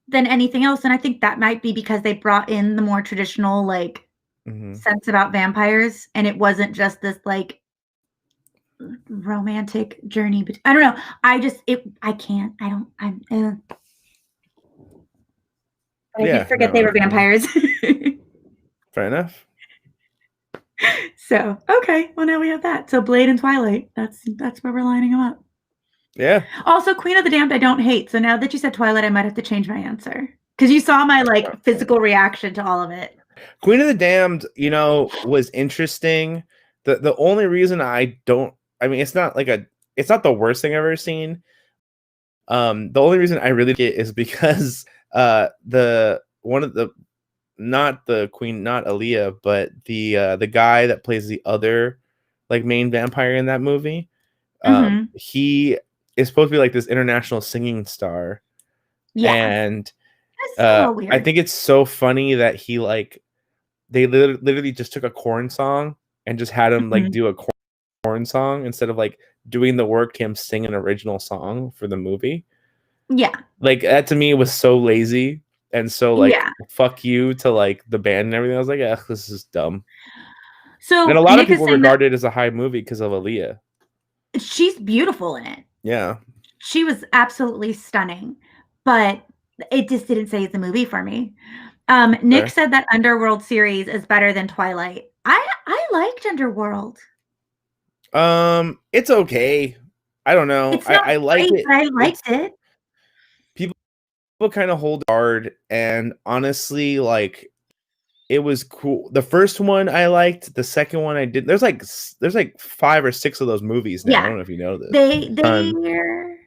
than anything else, and I think that might be because they brought in the more traditional, like, Hmm. sense about vampires, and it wasn't just this, like, romantic journey, but I don't know. I can't. I don't I did Yeah, forget no, they I were feel you. vampires. Fair enough. So, okay, well, now we have that. So Blade and Twilight, that's where we're lining them up. Yeah. Also, Queen of the Damned, I don't hate. So now that you said Twilight, I might have to change my answer because you saw my like physical reaction to all of it. Queen of the Damned, was interesting. The only reason I don't, I mean, it's not the worst thing I've ever seen. The only reason I really like it is because the one of the not the queen, not Aaliyah, but the guy that plays the other like main vampire in that movie, Mm-hmm. he is supposed to be like this international singing star, Yeah, and that's a little I weird. think it's so funny that he like they literally just took a corn song and just had him like Mhm. do a corn song instead of like doing the work to him sing an original song for the movie. Yeah, Like that to me was so lazy and so like yeah. fuck you to like the band and everything. I was like, this is dumb. And a So lot of Nick is people saying that regard it as a high movie because of Aaliyah. she's beautiful in it. Yeah. She was absolutely stunning, but it just didn't say it's a movie for me. Nick Fair. said that Underworld series is better than Twilight. I liked Underworld. It's okay. I don't know. It's not I like great, it. but I It's liked it. people kind of hold hard, and honestly, like it was cool. The first one I liked. The second one I did. There's like 5 or 6 of those movies now. I Yeah. don't know if you know this. They're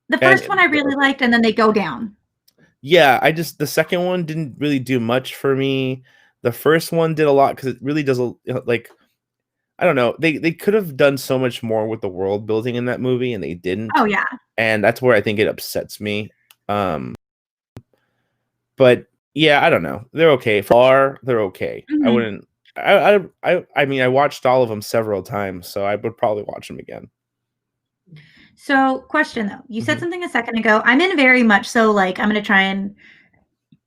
the first one And I really liked, and then they go down. yeah, the second one didn't really do much for me. The first one did a lot because it really does like I don't know. They could have done so much more with the world building in that movie, and they didn't. Oh, yeah. And that's where I think it upsets me. Um, but yeah, I don't know. They're okay. They're okay. I Mhm. wouldn't. I mean, I watched all of them several times, so I would probably watch them again. So, question though, you said Hmm. something a second ago. I'm in very much so like I'm gonna try and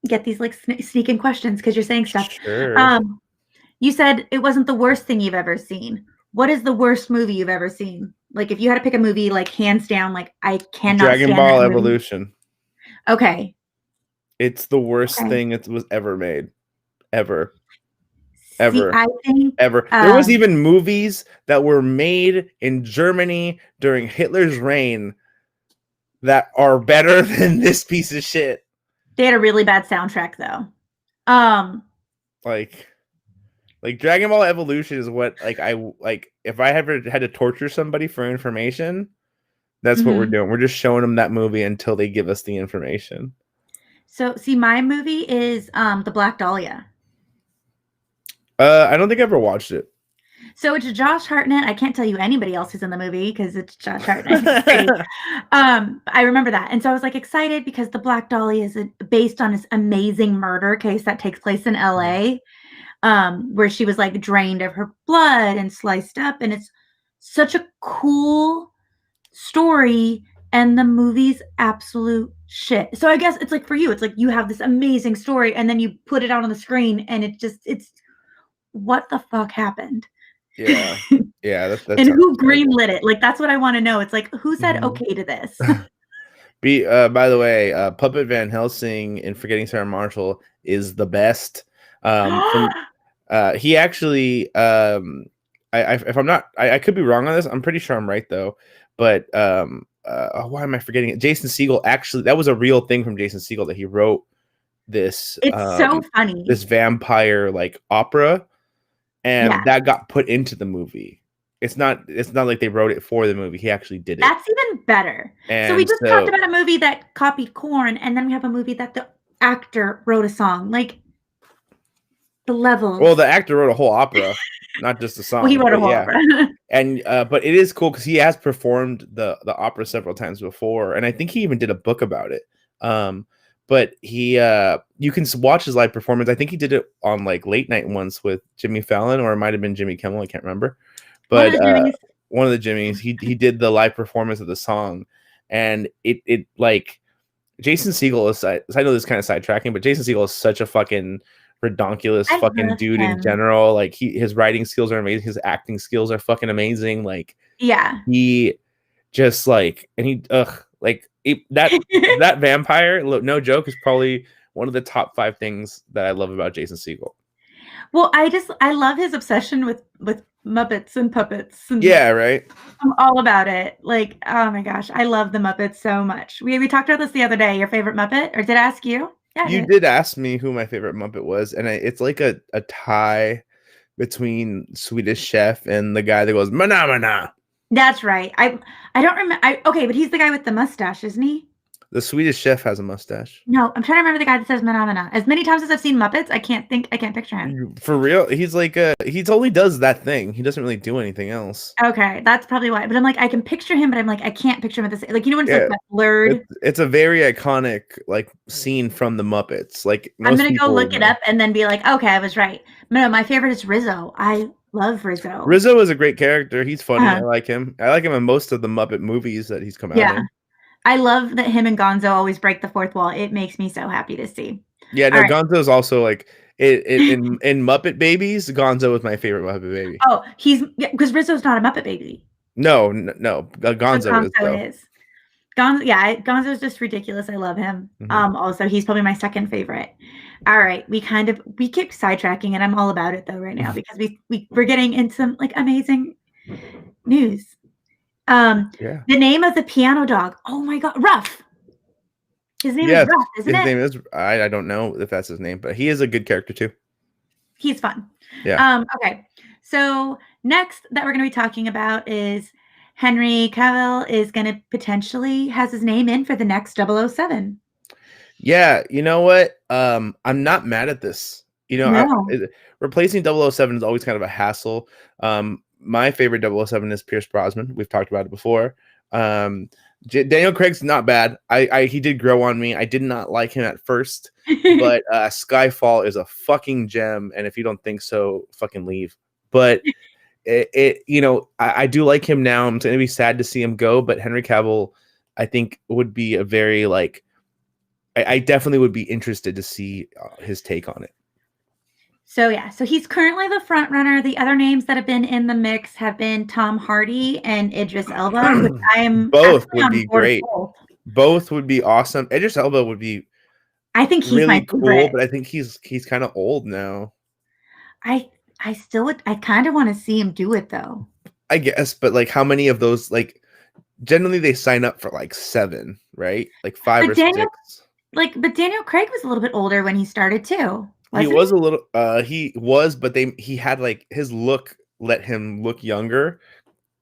get these like sneak in questions because you're saying stuff. Sure. Um, you said it wasn't the worst thing you've ever seen. What is the worst movie you've ever seen? Like if you had to pick a movie, like hands down, like I cannot Dragon stand that Ball movie. Evolution. Okay. It's the worst Okay. thing it was ever made, ever, See, ever. I think, Ever. There was even movies that were made in Germany during Hitler's reign that are better than this piece of shit. they had a really bad soundtrack, though. Um, Like Dragon Ball Evolution is what I like if I ever had to torture somebody for information, that's what we're mhm. doing. We're just showing them that movie until they give us the information. So, see, my movie is The Black Dahlia. I don't think I ever watched it. So it's Josh Hartnett. I can't tell you anybody else who's in the movie because it's Josh Hartnett. He's great. I remember that, and so I was like excited because The Black Dahlia is based on this amazing murder case that takes place in LA, where she was like drained of her blood and sliced up, and it's such a cool story. And the movie's absolute shit. So I guess it's like for you, it's like you have this amazing story, and then you put it out on the screen, and it's what the fuck happened? Yeah. Yeah, that And sounds who terrible. greenlit it? Like, that's what I wanna know. It's like, who said Mhm. okay to this? By the way, Puppet Van Helsing in Forgetting Sarah Marshall is the best. From he actually, if I'm not, I could be wrong on this. I'm pretty sure I'm right though. But why am I forgetting it? Jason Segel actually, that was a real thing from Jason Segel that he wrote this It's so funny. this vampire like opera, and Yeah, that got put into the movie. It's not like they wrote it for the movie. He actually did it, that's even better. So we and just talked so about a movie that copied Korn, and then we have a movie that the actor wrote a song. Like, the well, levels. the actor wrote a whole opera, not just a Well, he song, wrote a but whole yeah. opera. And but it is cool because he has performed the opera several times before, and I think he even did a book about it. But he you can watch his live performance. I think he did it on like late night once with Jimmy Fallon, or it might have been Jimmy Kimmel. I can't remember. One of But the Jimmys. one of the Jimmys, he did the live performance of the song, and it like Jason Segel is, I know this is kind of sidetracking, but Jason Segel is such a fucking redonkulous I fucking love dude in him. general. Like his writing skills are amazing. His acting skills are fucking amazing. Like Yeah. he just like, and he, like that vampire, no joke, is probably one of the top 5 things that I love about Jason Segel. Well, I love his obsession with Muppets and puppets, and Yeah, right. I'm all about it. Like, oh my gosh, I love the Muppets so much. We talked about this the other day. Your favorite Muppet? Or did I ask you? Yeah, I You did. did ask me who my favorite Muppet was, and it's like a tie between Swedish Chef and the guy that goes mana mana. That's right. I don't remember. Okay, but he's the guy with the mustache, isn't he? The Swedish Chef has a mustache. No, I'm trying to remember the guy that says "Phenomena." As many times as I've seen Muppets, I can't picture him. For real, he's like he's only does that thing. He doesn't really do anything else. Okay, that's probably why. But I'm like, I can picture him, but I'm like, I can't picture him at this. Like, you know when it's like Yeah, that blurred. it's a very iconic like scene from the Muppets. Like I'm most gonna go people would look it know. up and then be like, okay, I was right. No, my favorite is Rizzo. I love Rizzo. Rizzo is a great character. He's funny. I Uh, like him. I like him in most of the Muppet movies that he's come out yeah, in. I love that him and Gonzo always break the fourth wall. It makes me so happy to see. Yeah, All no, right. Gonzo's also like in Muppet Babies. Gonzo was my favorite Muppet baby. Oh, he's because Rizzo's not a Muppet baby, No, but Gonzo is though. Gonzo is. Gonzo, yeah, Gonzo's just ridiculous. I love him. Hmm. Also, he's probably my second favorite. All right, we keep sidetracking, and I'm all about it though right now because we're getting into some like amazing news. Yeah. The name of the piano dog. Oh my god, Ruff. His name is Yes, Ruff, isn't his it? name is. I don't know if that's his name, but he is a good character too. He's fun. Yeah. Okay. So next that we're going to be talking about is Henry Cavill is going to potentially has his name in for the next 007. Yeah, you know what? I'm not mad at this. No. Replacing 007 is always kind of a hassle. My favorite 007 is Pierce Brosnan. We've talked about it before. Daniel Craig's not bad. He did grow on me. I did not like him at first, but Skyfall is a fucking gem. And if you don't think so, fucking leave. But I do like him now. I'm going to be sad to see him go, but Henry Cavill, I think, would be a very like. I definitely would be interested to see his take on it. So yeah, so he's currently the front runner. The other names that have been in the mix have been Tom Hardy and Idris Elba, which I am Both actually would on be board great. with both. Both would be awesome. Idris Elba would be I think he's my really cool, favorite. but I think he's kind of old now. I I kind of want to see him do it though. I guess, but like how many of those like generally they sign up for like 7, right? Like 5 But or Daniel, 6. but Daniel Craig was a little bit older when he started too, He wasn't he? was a little he was, but he had like his look let him look younger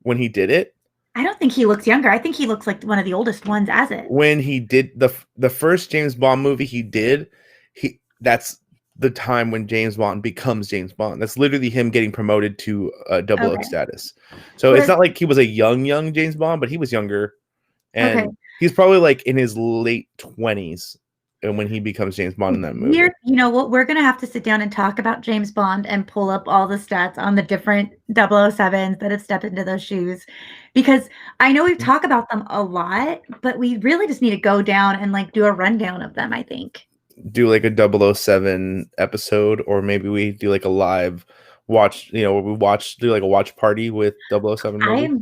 when he did it. I don't think he looks younger. I think he looks like one of the oldest ones as it. When he did the first James Bond movie he did, he that's the time when James Bond becomes James Bond. That's literally him getting promoted to double O Okay. status. So it's Was not like he was a young James Bond, but he was younger, okay. and he's probably like in his late 20s and when he becomes James Bond in that movie. You know what? We're gonna have to sit down and talk about James Bond and pull up all the stats on the different 007s that have stepped into those shoes, because I know we've talked about them a lot, but we really just need to go down and like do a rundown of them. I think. Do like a 007 episode, or maybe we do like a live watch, where we do like a watch party with 007 I movies. am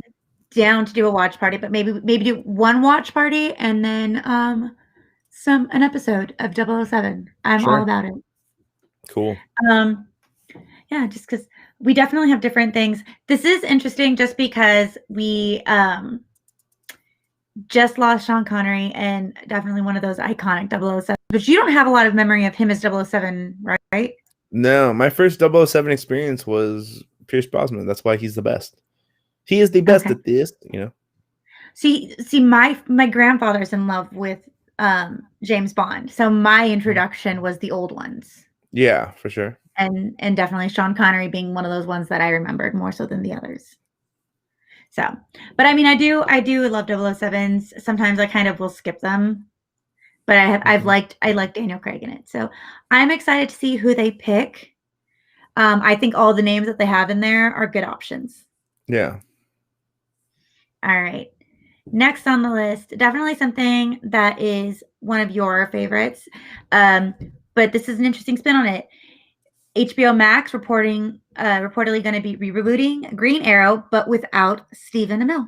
down to do a watch party, but maybe do one watch party and then an episode of 007. I'm all Sure. about it. Cool. Um yeah, just because we definitely have different things. This is interesting just because we just lost Sean Connery, and definitely one of those iconic 007. But you don't have a lot of memory of him as 007, right? No, my first 007 experience was Pierce Brosnan. That's why he's the best. He is the best Okay. at this. See, my grandfather's in love with James Bond, so my introduction was the old ones, Yeah, for sure. and definitely Sean Connery being one of those ones that I remembered more so than the others. So, but I mean, I do love 007s. Sometimes I kind of will skip them, but Mhm. I like Daniel Craig in it. So I'm excited to see who they pick. I think all the names that they have in there are good options. Yeah. All right. Next on the list, definitely something that is one of your favorites. But this is an interesting spin on it. HBO Max reportedly going to be rebooting Green Arrow, but without Stephen Amell.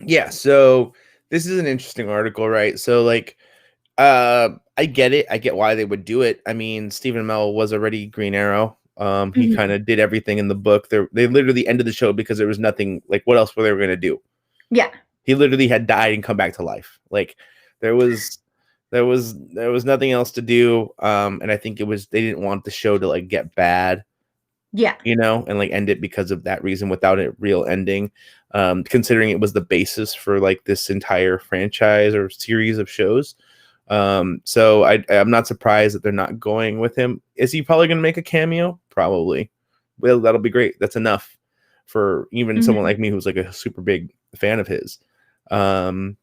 Yeah, so this is an interesting article, right? So like I get it. I get why they would do it. I mean, Stephen Amell was already Green Arrow. He kind Mhm. of did everything in the book. They literally ended the show because there was nothing like what else were they going to do? Yeah. He literally had died and come back to life. Like there was there was nothing else to do. And I think it was they didn't want the show to like get bad, Yeah. and like end it because of that reason without a real ending. Considering it was the basis for like this entire franchise or series of shows. So I'm not surprised that they're not going with him. Is he probably going to make a cameo? Probably. Well, that'll be great. That's enough for even someone Mhm. like me who's like a super big fan of his. Um,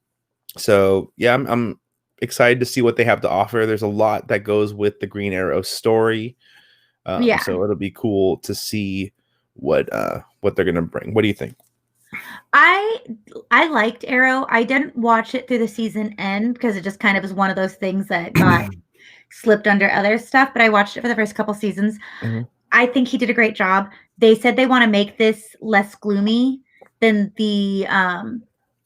so yeah, I'm excited to see what they have to offer. There's a lot that goes with the Green Arrow story. Yeah. So it'll be cool to see what they're gonna bring. What do you think? I I liked Arrow. I didn't watch it through the season end because it just kind of was one of those things that got slipped under other stuff, but I watched it for the first couple seasons. Mhm. I think he did a great job. They said they want to make this less gloomy than the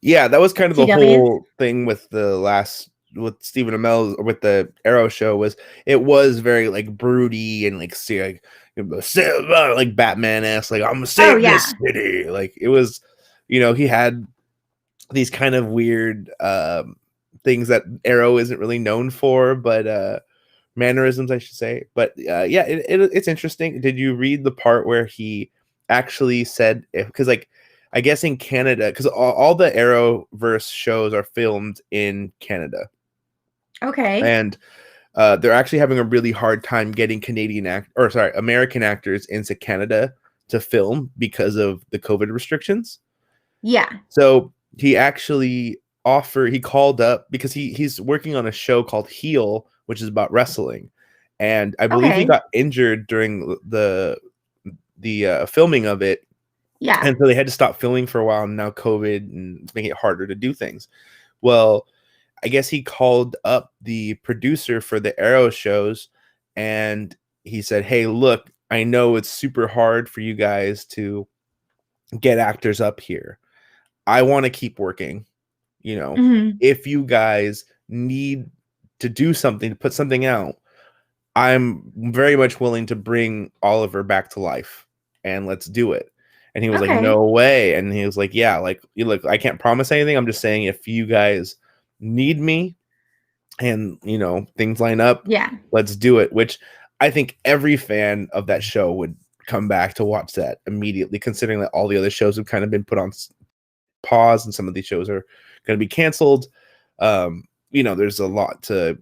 Yeah, that was kind of the CW's. whole thing with the last with Stephen Amell or with the Arrow show was it was very like broody and like see like Batman esque like I'm gonna Oh save yeah. this city like it was he had these kind of weird things that Arrow isn't really known for but mannerisms I should say but yeah it's interesting. Did you read the part where he actually said because like I guess in Canada because all the Arrowverse shows are filmed in Canada Okay. and they're actually having a really hard time getting American actors into Canada to film because of the COVID restrictions. Yeah. So he called up because he's working on a show called Heel, which is about wrestling. And I believe he Okay. got injured during the filming of it. Yeah. And so they had to stop filming for a while. And now COVID and it's making it harder to do things. Well, I guess he called up the producer for the Arrow shows and he said, "Hey, look, I know it's super hard for you guys to get actors up here. I want to keep working. You know, Mhm. if you guys need to do something to put something out, I'm very much willing to bring Oliver back to life and let's do it. And he was like, Okay. no way. And he was like, yeah, like, you look, I can't promise anything. I'm just saying if you guys need me and, you know, things line up, Yeah, let's do it. Which I think every fan of that show would come back to watch that immediately, considering that all the other shows have kind of been put on pause and some of these shows are going to be canceled. You know, there's a lot to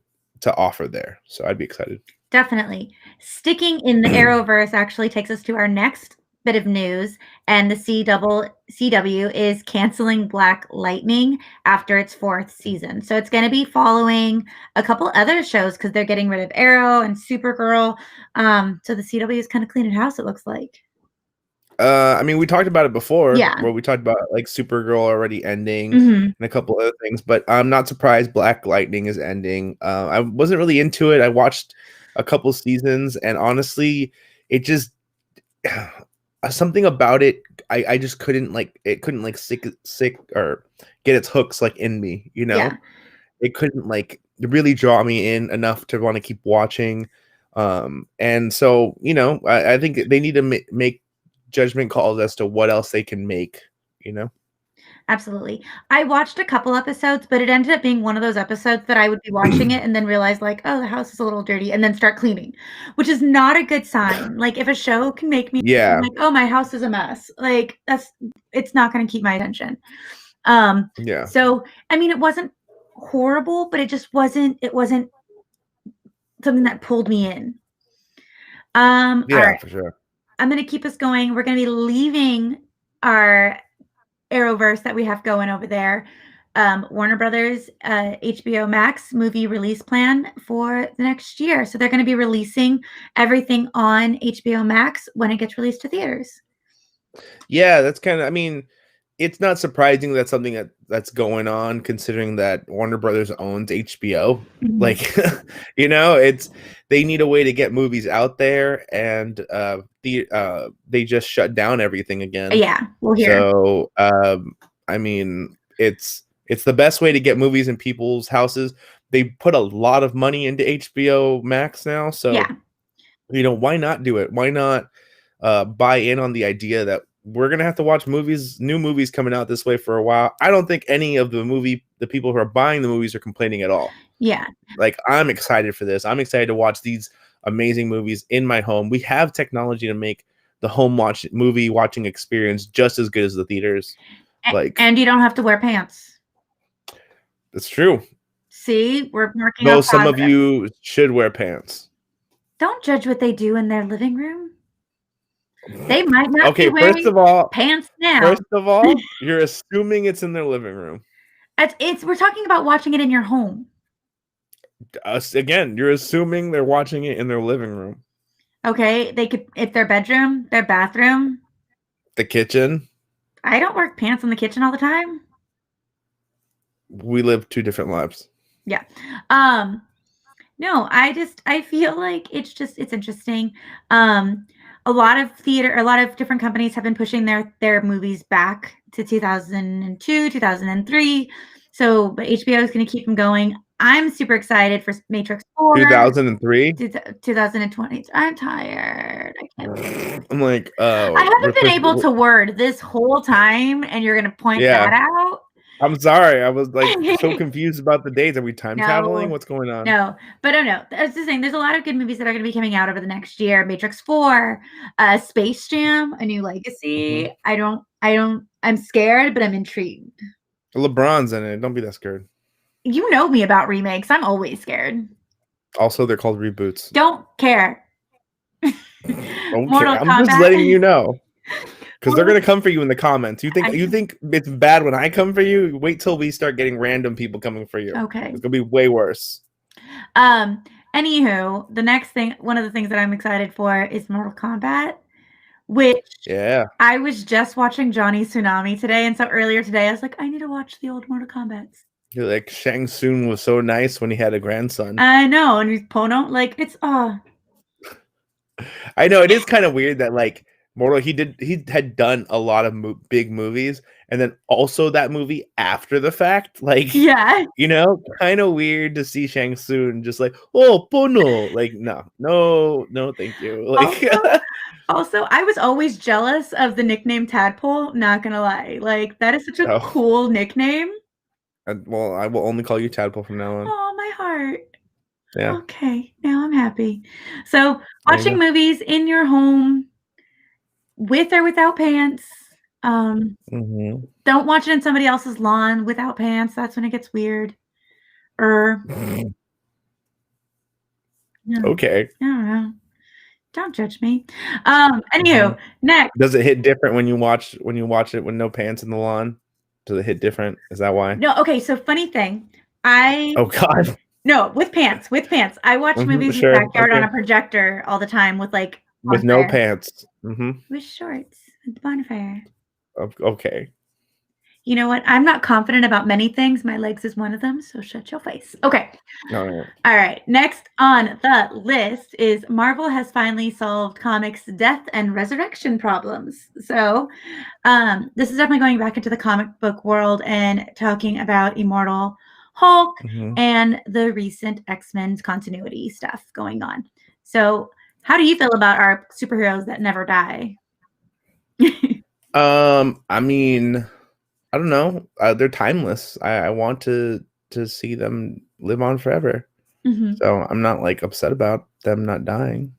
offer there. So I'd be excited. definitely. Sticking in the Arrowverse actually takes us to our next bit of news, and the CW is canceling Black Lightning after its fourth season. So it's going to be following a couple other shows because they're getting rid of Arrow and Supergirl. So the CW is kind of cleaning house, it looks like. I mean, we talked about it before, Yeah. where we talked about like Supergirl already ending Hmm. and a couple other things, but I'm not surprised Black Lightning is ending. I wasn't really into it. I watched a couple seasons, and honestly, it just something about it. I just couldn't like it. Couldn't like sick or get its hooks like in me. You Yeah. know, it couldn't like really draw me in enough to want to keep watching. And so, you know, I think they need to make judgment calls as to what else they can make, you know? Absolutely. I watched a couple episodes, but it ended up being one of those episodes that I would be watching it and then realize like, "Oh, the house is a little dirty," and then start cleaning, which is not a good sign. Like, if a show can make me feel Yeah, like, "Oh, my house is a mess," like, it's not gonna keep my attention. yeah, So, I mean, it wasn't horrible, but it wasn't something that pulled me in. yeah, Alright, for sure. I'm gonna keep us going. We're gonna be leaving our Arrowverse that we have going over there. Warner Brothers, HBO Max movie release plan for the next year. So they're going to be releasing everything on HBO Max when it gets released to theaters. Yeah, that's kind of. I mean, it's not surprising that's something that's going on, considering that Warner Brothers owns HBO. Mhm. Like, you know, it's they need a way to get movies out there, and they just shut down everything again. Yeah, we'll hear. So, I mean, it's the best way to get movies in people's houses. They put a lot of money into HBO Max now, so Yeah, you know, why not do it? Why not buy in on the idea that we're gonna have to watch movies, new movies coming out this way for a while? I don't think any of the people who are buying the movies are complaining at all. yeah, Like, I'm excited for this. I'm excited to watch these amazing movies in my home. We have technology to make the home movie watching experience just as good as the theaters. Like, and you don't have to wear pants. it's true. See, we're marking Though out some of positive. you should wear pants. Don't judge what they do in their living room. They might not be Okay, wearing pants now. first of all, you're assuming it's in their living room. It's we're talking about watching it in your home. Us again, you're assuming they're watching it in their living room, Okay, they could if their bedroom, their bathroom. the kitchen. I don't wear pants in the kitchen all the time. We live two different lives. Yeah. Um, no, I feel like it's interesting. Um, a lot of different companies have been pushing their movies back to 2002, 2003. So, but HBO is going to keep them going. I'm super excited for Matrix 4, 2003. 2020. I'm tired. I can't. I'm like, I oh, haven't been able to word this whole time, and you're going to point yeah. that out. I'm sorry. I was like so confused about the dates. Are we time traveling? No, What's going on? no, but I don't know. That's the thing. There's a lot of good movies that are going to be coming out over the next year. Matrix 4, Space Jam, A New Mhm. Legacy. I'm scared, but I'm intrigued. LeBron's in it. Don't be that scared. You know me about remakes. I'm always scared. Also, they're called reboots. Don't care. Okay, Mortal I'm just Kombat. letting you know. Because they're Mortal, gonna come for you in the comments. I You know. think it's bad when I come for you? Wait till we start getting random people coming for you. Okay. It's gonna be way worse. Um, Anywho, the next thing, one of the things that I'm excited for is Mortal Kombat, which Yeah. I was just watching Johnny Tsunami today, and so earlier today I was like, I need to watch the old Mortal Kombat. You're like Shang Tsung was so nice when he had a grandson. I know, and he's Pono, like it's I know it is kind of weird that like Mortal. He had done a lot of big movies, and then also that movie after the fact. Like, Yeah. kind of weird to see Shang Tsung just like, oh, Pono. Like, no, no, no, thank you. Like, Also also, I was always jealous of the nickname Tadpole, not gonna lie. Like, that is such a oh, cool nickname. well, I will only call you Tadpole from now on. Oh, my heart. Yeah, Okay, now I'm happy. So, there you watching go. movies in your home with or without pants, um, Hmm. don't watch it in somebody else's lawn without pants, that's when it gets weird. Or no, Okay. I don't know. Don't judge me. Hmm. Anywho, next. Does it hit different when you watch it with no pants in the lawn? Does it hit different? Is that why? No, okay, so funny thing, I Oh God. no, with pants. I watch movies in the Sure. backyard on Okay. a projector all the time with, like, With no bonfire. pants. With shorts with the bonfire. Okay. You know what? I'm not confident about many things. My legs is one of them, so shut your face. Okay. All right. All right. Next on the list is Marvel has finally solved comics' death and resurrection problems. So, this is definitely going back into the comic book world and talking about Immortal Hulk Hmm. and the recent X-Men continuity stuff going on. So, how do you feel about our superheroes that never die? I mean, I don't know. They're timeless. I want to see them live on forever. Mhm. So I'm not like upset about them not dying.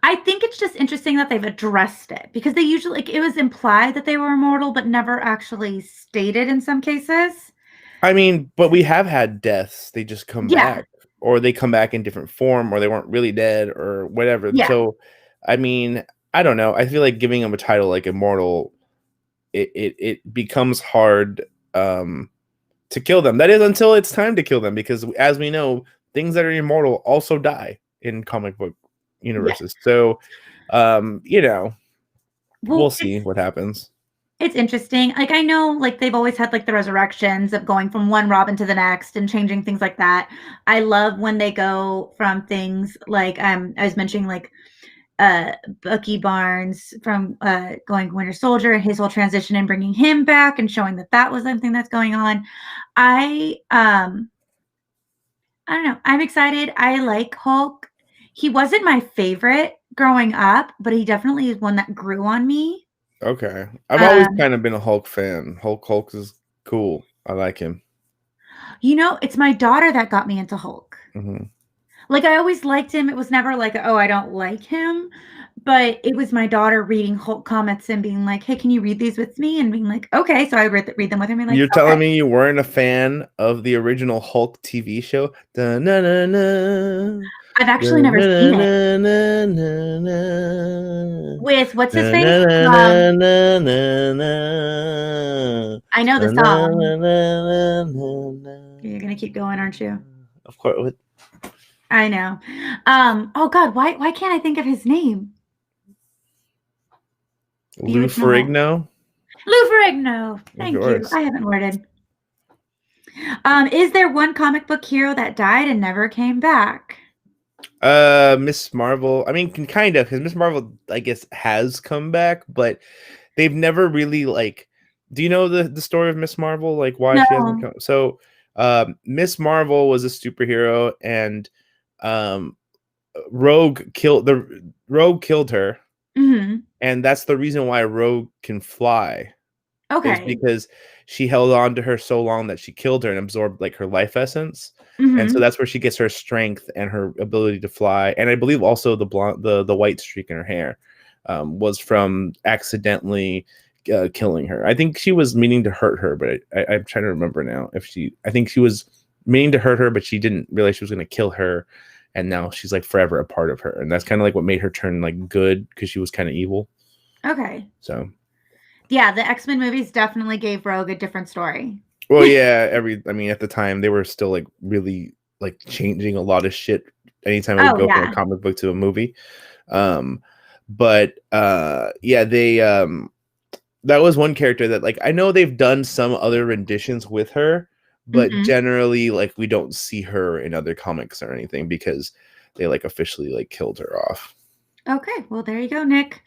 I think it's just interesting that they've addressed it because they usually like, it was implied that they were immortal, but never actually stated in some cases. I mean, but we have had deaths. They just come Yeah, back, or they come back in different form, or they weren't really dead, or whatever. yeah, So, I mean, I don't know. I feel like giving them a title like immortal, it becomes hard to kill them. That is until it's time to kill them, because as we know, things that are immortal also die in comic book yeah. universes. So, you know, we'll Well, see what happens. it's interesting. Like I know like they've always had like the resurrections of going from one Robin to the next and changing things like that. I love when they go from things like I was mentioning like uh Bucky Barnes from going Winter Soldier and his whole transition and bringing him back and showing that that was something that's going on. I I don't know. I'm excited. I like Hulk. He wasn't my favorite growing up, but he definitely is one that grew on me. Okay, I've always Um, kind of been a Hulk fan. Hulk is cool. I like him. it's my daughter that got me into Hulk. Hmm. Like I always liked him. It was never like, oh, I don't like him. But it was my daughter reading Hulk comics and being like, hey, can you read these with me? And being like, okay. So I read them with her and be like, You're okay. telling me you weren't a fan of the original Hulk TV show? Da-na-na-na. I've actually never seen it. Da-na-na-na-na-na. With what's his face? Um, Da-na-na-na-na-na. I know the song. You're gonna keep Da-na-na-na-na-na. going, aren't you? Of course, I know. Oh God, why can't I think of his name? The Lou original Hulk. Ferrigno, Lou Ferrigno. of Thank you. course. I haven't worded. Is there one comic book hero that died and never came back? Miss Marvel. I mean, kind of, because Miss Marvel, I guess, has come back, but they've never really like. Do you know the story of Miss Marvel? Like why she hasn't No. come? So, Miss Marvel was a superhero, and um, Rogue killed her, Mhm. and that's the reason why Rogue can fly, is Okay. because she held on to her so long that she killed her and absorbed like her life essence. And so Mhm. that's where she gets her strength and her ability to fly. And I believe also the blonde, the white streak in her hair, was from accidentally killing her. I think she was meaning to hurt her, but I'm trying to remember now if she. I think she was meaning to hurt her, but she didn't realize she was going to kill her. And now she's like forever a part of her, and that's kind of like what made her turn like good, because she was kind of evil. Okay. So Yeah, the X-Men movies definitely gave Rogue a different story. well, yeah, I mean, at the time they were still like really like changing a lot of shit anytime it would Oh, go from a yeah. comic book to a movie. Um, but yeah, they that was one character that like I know they've done some other renditions with her, but Mhm. generally like we don't see her in other comics or anything because they like officially like killed her off. Okay, well, there you go, Nick.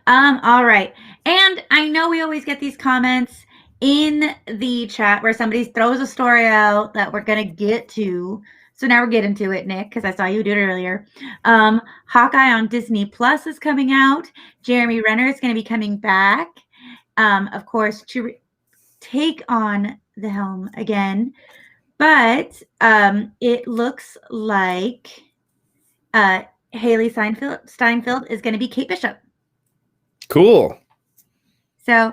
All right. And I know we always get these comments in the chat where somebody throws a story out that we're gonna get to. So now we're getting to it, Nick, because I saw you do it earlier. Hawkeye on Disney Plus is coming out. Jeremy Renner is going to be coming back, of course, to take on the helm again. But it looks like Haley Steinfeld is going to be Kate Bishop. Cool. So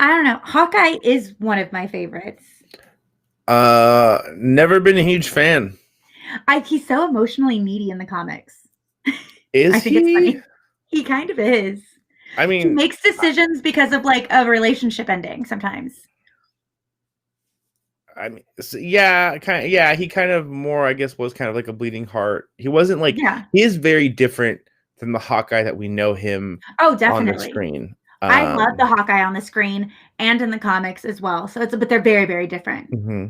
I don't know. Hawkeye is one of my favorites. Never been a huge fan. He's so emotionally needy in the comics. Is I think it's he? funny. He kind of is. I He mean, makes decisions because of like a relationship ending sometimes. yeah, kind of, yeah. He kind of more, I guess, was kind of like a bleeding heart. He wasn't like Yeah. he is very different than the Hawkeye that we know him Oh, on the definitely. screen. I love the Hawkeye on the screen and in the comics as well. So but they're very, very different. Mm-hmm.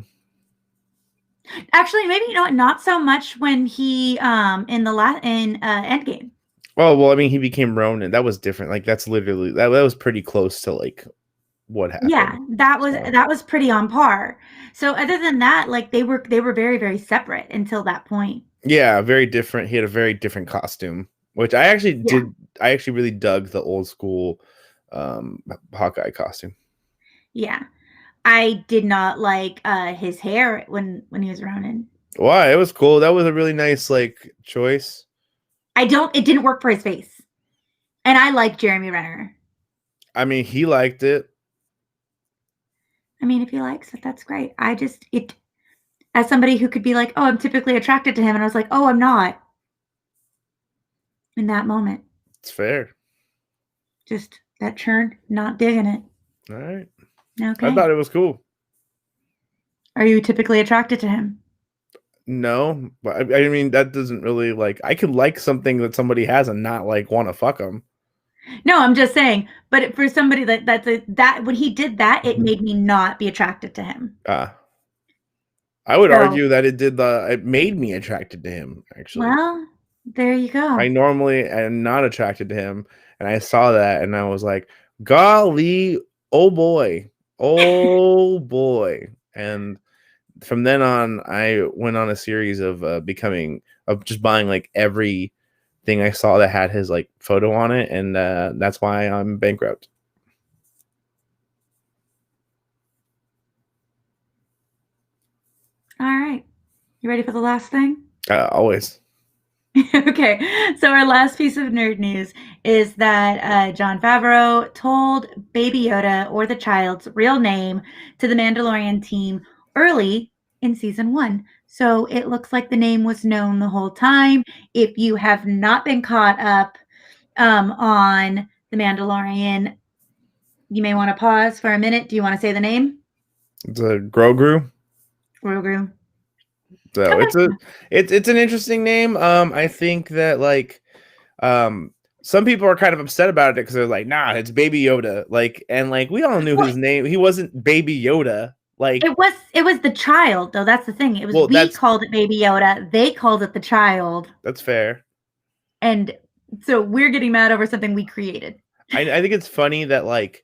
Actually, maybe not so much when he in Endgame. Oh well, I mean, he became Ronin. That was different. Like that's literally that was pretty close to like what Yeah, happened. So. that was pretty on par. So other than that, like they were very, very separate until that point. Yeah, very different. He had a very different costume, which I actually Yeah. did. I actually really dug the old school Hawkeye costume. Yeah. I did not like his hair when he was Ronin. Why? It was cool. That was a really nice like choice. It didn't work for his face. And I like Jeremy Renner. I mean, he liked it. I mean, if he likes it, that's great. As somebody who could be like, oh, I'm typically attracted to him, and I was like, oh, I'm not in that moment. It's fair. Just that churn, not digging it. All right. I Okay. thought it was cool. Are you typically attracted to him? No, but I mean that doesn't really like. I could like something that somebody has and not like want to fuck them. No, I'm just saying. But for somebody that when he did that, it Mhm. made me not be attracted to him. I would So, argue that it made me attracted to him. Actually, well, there you I go. normally am not attracted to him, and I saw that and I was like, golly, oh boy, and from then on, I went on a series of just buying like everything I saw that had his like photo on it, and that's why I'm bankrupt. All right. You ready for the last thing? Always. Okay, so our last piece of nerd news is that Jon Favreau told Baby Yoda or the child's real name to the Mandalorian team early in season 1. So it looks like the name was known the whole time. If you have not been caught up on the Mandalorian, you may want to pause for a minute. Do you want to say the name? It's a Grogu. Grogu. So Okay. it's an interesting name. I think that like some people are kind of upset about it because they're like, nah, it's Baby Yoda. Like, and like we all knew Well, his name. He wasn't Baby Yoda. Like, it was the child though. That's the thing. well, We called it Baby Yoda. They called it the child. that's fair. And so we're getting mad over something we created. I think it's funny that like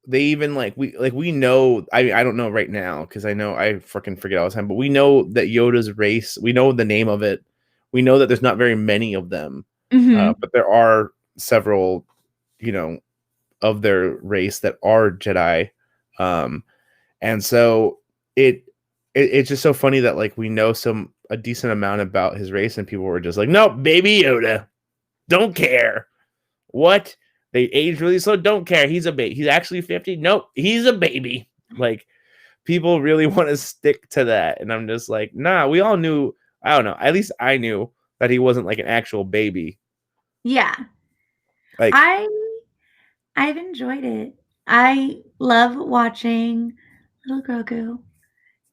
they even we know I don't know right now because I know I freaking forget all the time, but we know that Yoda's race, we know the name of it, we know that there's not very many of them, Mm-hmm. but there are several, you know, of their race that are Jedi, and so it's just so funny that like we know a decent amount about his race, and people were just like, nope, Baby Yoda, don't care. What? They age really slow. Don't care. He's a baby. He's actually 50. Nope. He's a baby. Like people really want to stick to that. And I'm just like, nah, we all knew. I don't know. At least I knew that he wasn't like an actual baby. Yeah. Like, I I've enjoyed it. I love watching little Grogu.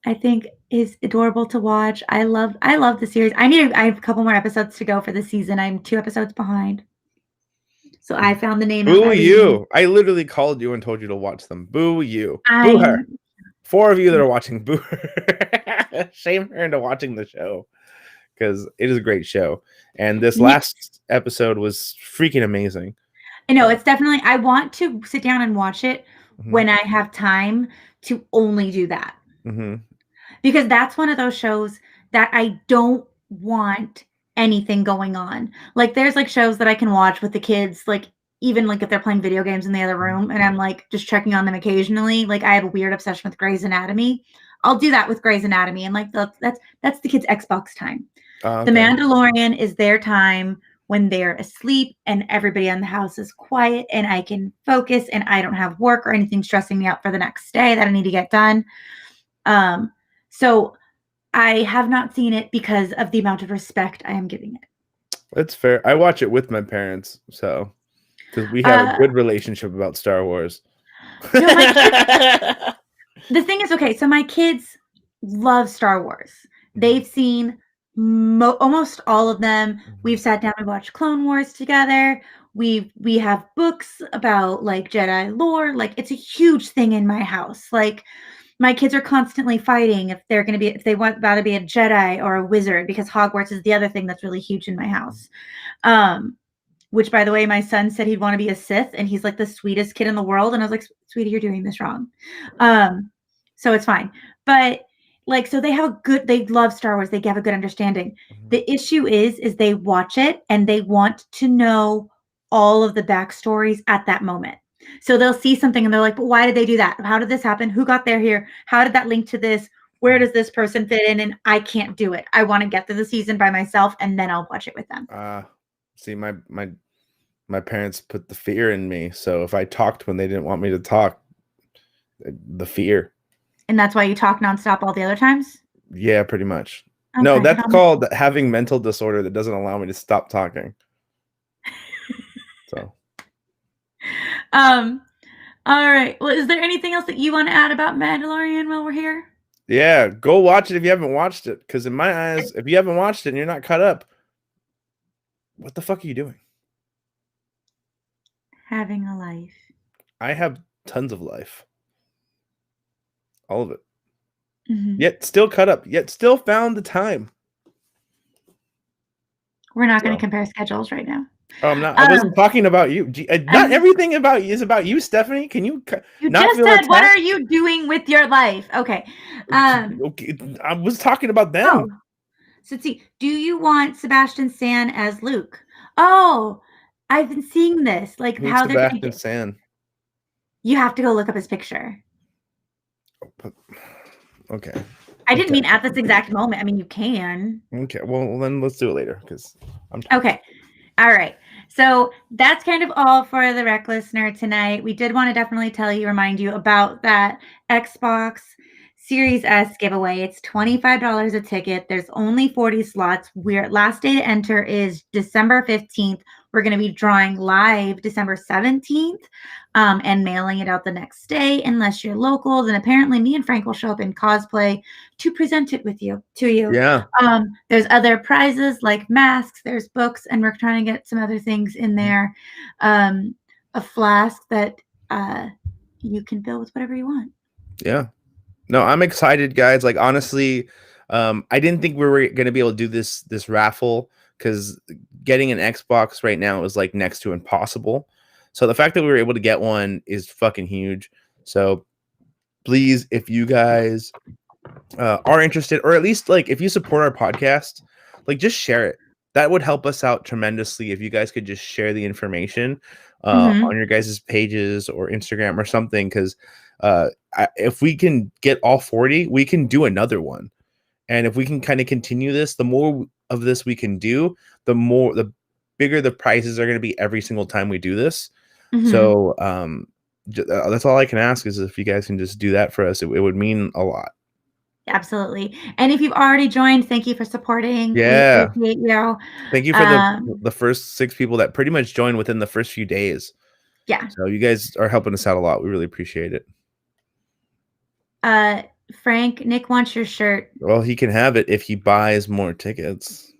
I think is adorable to watch. I love the series. I have a couple more episodes to go for the season. I'm 2 episodes behind. So I found the name out boo by reading. you. I literally called you and told you to watch them. Boo you. Boo her. I'm 4 of you that are watching, boo her. Shame her into watching the show. because it is a great show. And this Yes. last episode was freaking amazing. I know, it's definitely I want to sit down and watch it Mhm, when I have time to only do that. mhm, Because that's one of those shows that I don't want anything going on. Like, there's, like, shows that I can watch with the kids, like, even, like, if they're playing video games in the other mhm. room and I'm, like, just checking on them occasionally. Like, I have a weird obsession with Grey's Anatomy. I'll do that with Grey's Anatomy, and, like, that's the kids' Xbox time. Oh, The okay. Mandalorian is their time when they're asleep and everybody in the house is quiet and I can focus and I don't have work or anything stressing me out for the next day that I need to get done. Um, so I have not seen it because of the amount of respect I am giving it. That's fair. I watch it with my parents, so because we have a Uh, good relationship about Star Wars. no, my kids the thing is, okay, so my kids love Star Wars. Mhm, They've seen almost all of them. mhm. We've sat down and watched Clone Wars together. We have books about like Jedi lore. Like it's a huge thing in my house. Like my kids are constantly fighting if they're going to be if they want about to be a Jedi or a wizard because Hogwarts is the other thing that's really huge in my house. Um, which, by the way, my son said he'd want to be a Sith, and he's like the sweetest kid in the world. And I was like, "Sweetie, you're doing this wrong." Um, so it's fine. But like, so they have a good. They love Star Wars. They have a good understanding. Mhm. The issue is they watch it and they want to know all of the backstories at that moment. So they'll see something and they're like, "But why did they do that? How did this happen? Who got there here? How did that link to this? Where does this person fit in?" And I can't do it. I want to get through the season by myself and then I'll watch it with them. See, my parents put the fear in me. So if I talked when they didn't want me to talk, the fear. And that's why you talk nonstop all the other times? Yeah, pretty much. No, Okay, that's called having mental disorder that doesn't allow me to stop talking. So um, alright. Well, is there anything else that you wanna add about Mandalorian while we're here? yeah, go watch it if you haven't watched it. Because in my eyes, if you haven't watched it and you're not caught up, what the fuck are you doing? Having a life. I have tons of life, all of it. Mhm. Yet still caught up. Yet still found the time. We're not gonna So. compare schedules right now. Oh, I'm not. I Um, wasn't talking about you. Not everything about you is about you, Stephanie. Can you you not just feel said, "What are attacked? you doing with your life?" Okay. Um, Okay, I was talking about oh, them. so let's see. Do you want Sebastian Stan as Luke? Oh, I've been seeing this, like, Who's how they're gonna Sebastian get Stan? you have to go look up his picture. Okay. I didn't Okay. mean at this exact moment. I mean, you can. Okay. Well, then let's do it later because I'm tired. Okay. All right. So that's kind of all for the rec listener tonight. We did want to definitely remind you about that Xbox Series S giveaway. It's $25 a ticket. There's only 40 slots. We're last day to enter is December 15th. We're going to be drawing live December 17th and mailing it out the next day unless you're local. Then apparently me and Frank will show up in cosplay to present it with you to you. Yeah. There's other prizes like masks, there's books, and we're trying to get some other things in Mhm. there. A flask that you can fill with whatever you want. Yeah. No, I'm excited, guys. Like honestly, I didn't think we were gonna be able to do this raffle because getting an Xbox right now is like next to impossible. So the fact that we were able to get one is fucking huge. So please, if you guys are interested, or at least like if you support our podcast, like just share it. That would help us out tremendously if you guys could just share the information Mm-hmm. on your guys' pages or Instagram or something. Because if we can get all 40, we can do another one. And if we can kind of continue this, the more of this we can do, the bigger the prizes are going to be every single time we do this. Mm-hmm. So that's all I can ask is if you guys can just do that for us, it would mean a lot. Absolutely. And if you've already joined, thank you for supporting. We Yeah. appreciate you. Thank you for Um, the first 6 people that pretty much joined within the first few days. yeah. So you guys are helping us out a lot. We really appreciate it. Uh, Frank, Nick wants your shirt. Well, he can have it if he buys more tickets.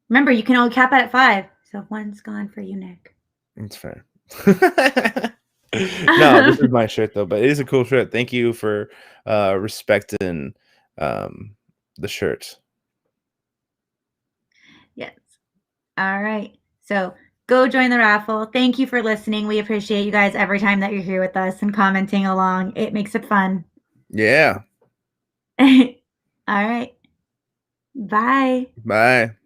Remember, you can only cap it at 5. So one's gone for you, Nick. That's fair. No, this is my shirt though, but it is a cool shirt. Thank you for respecting the shirt. All right. So go join the raffle. Thank you for listening. We appreciate you guys every time that you're here with us and commenting along. It makes it fun. Yeah. All right. Bye. Bye.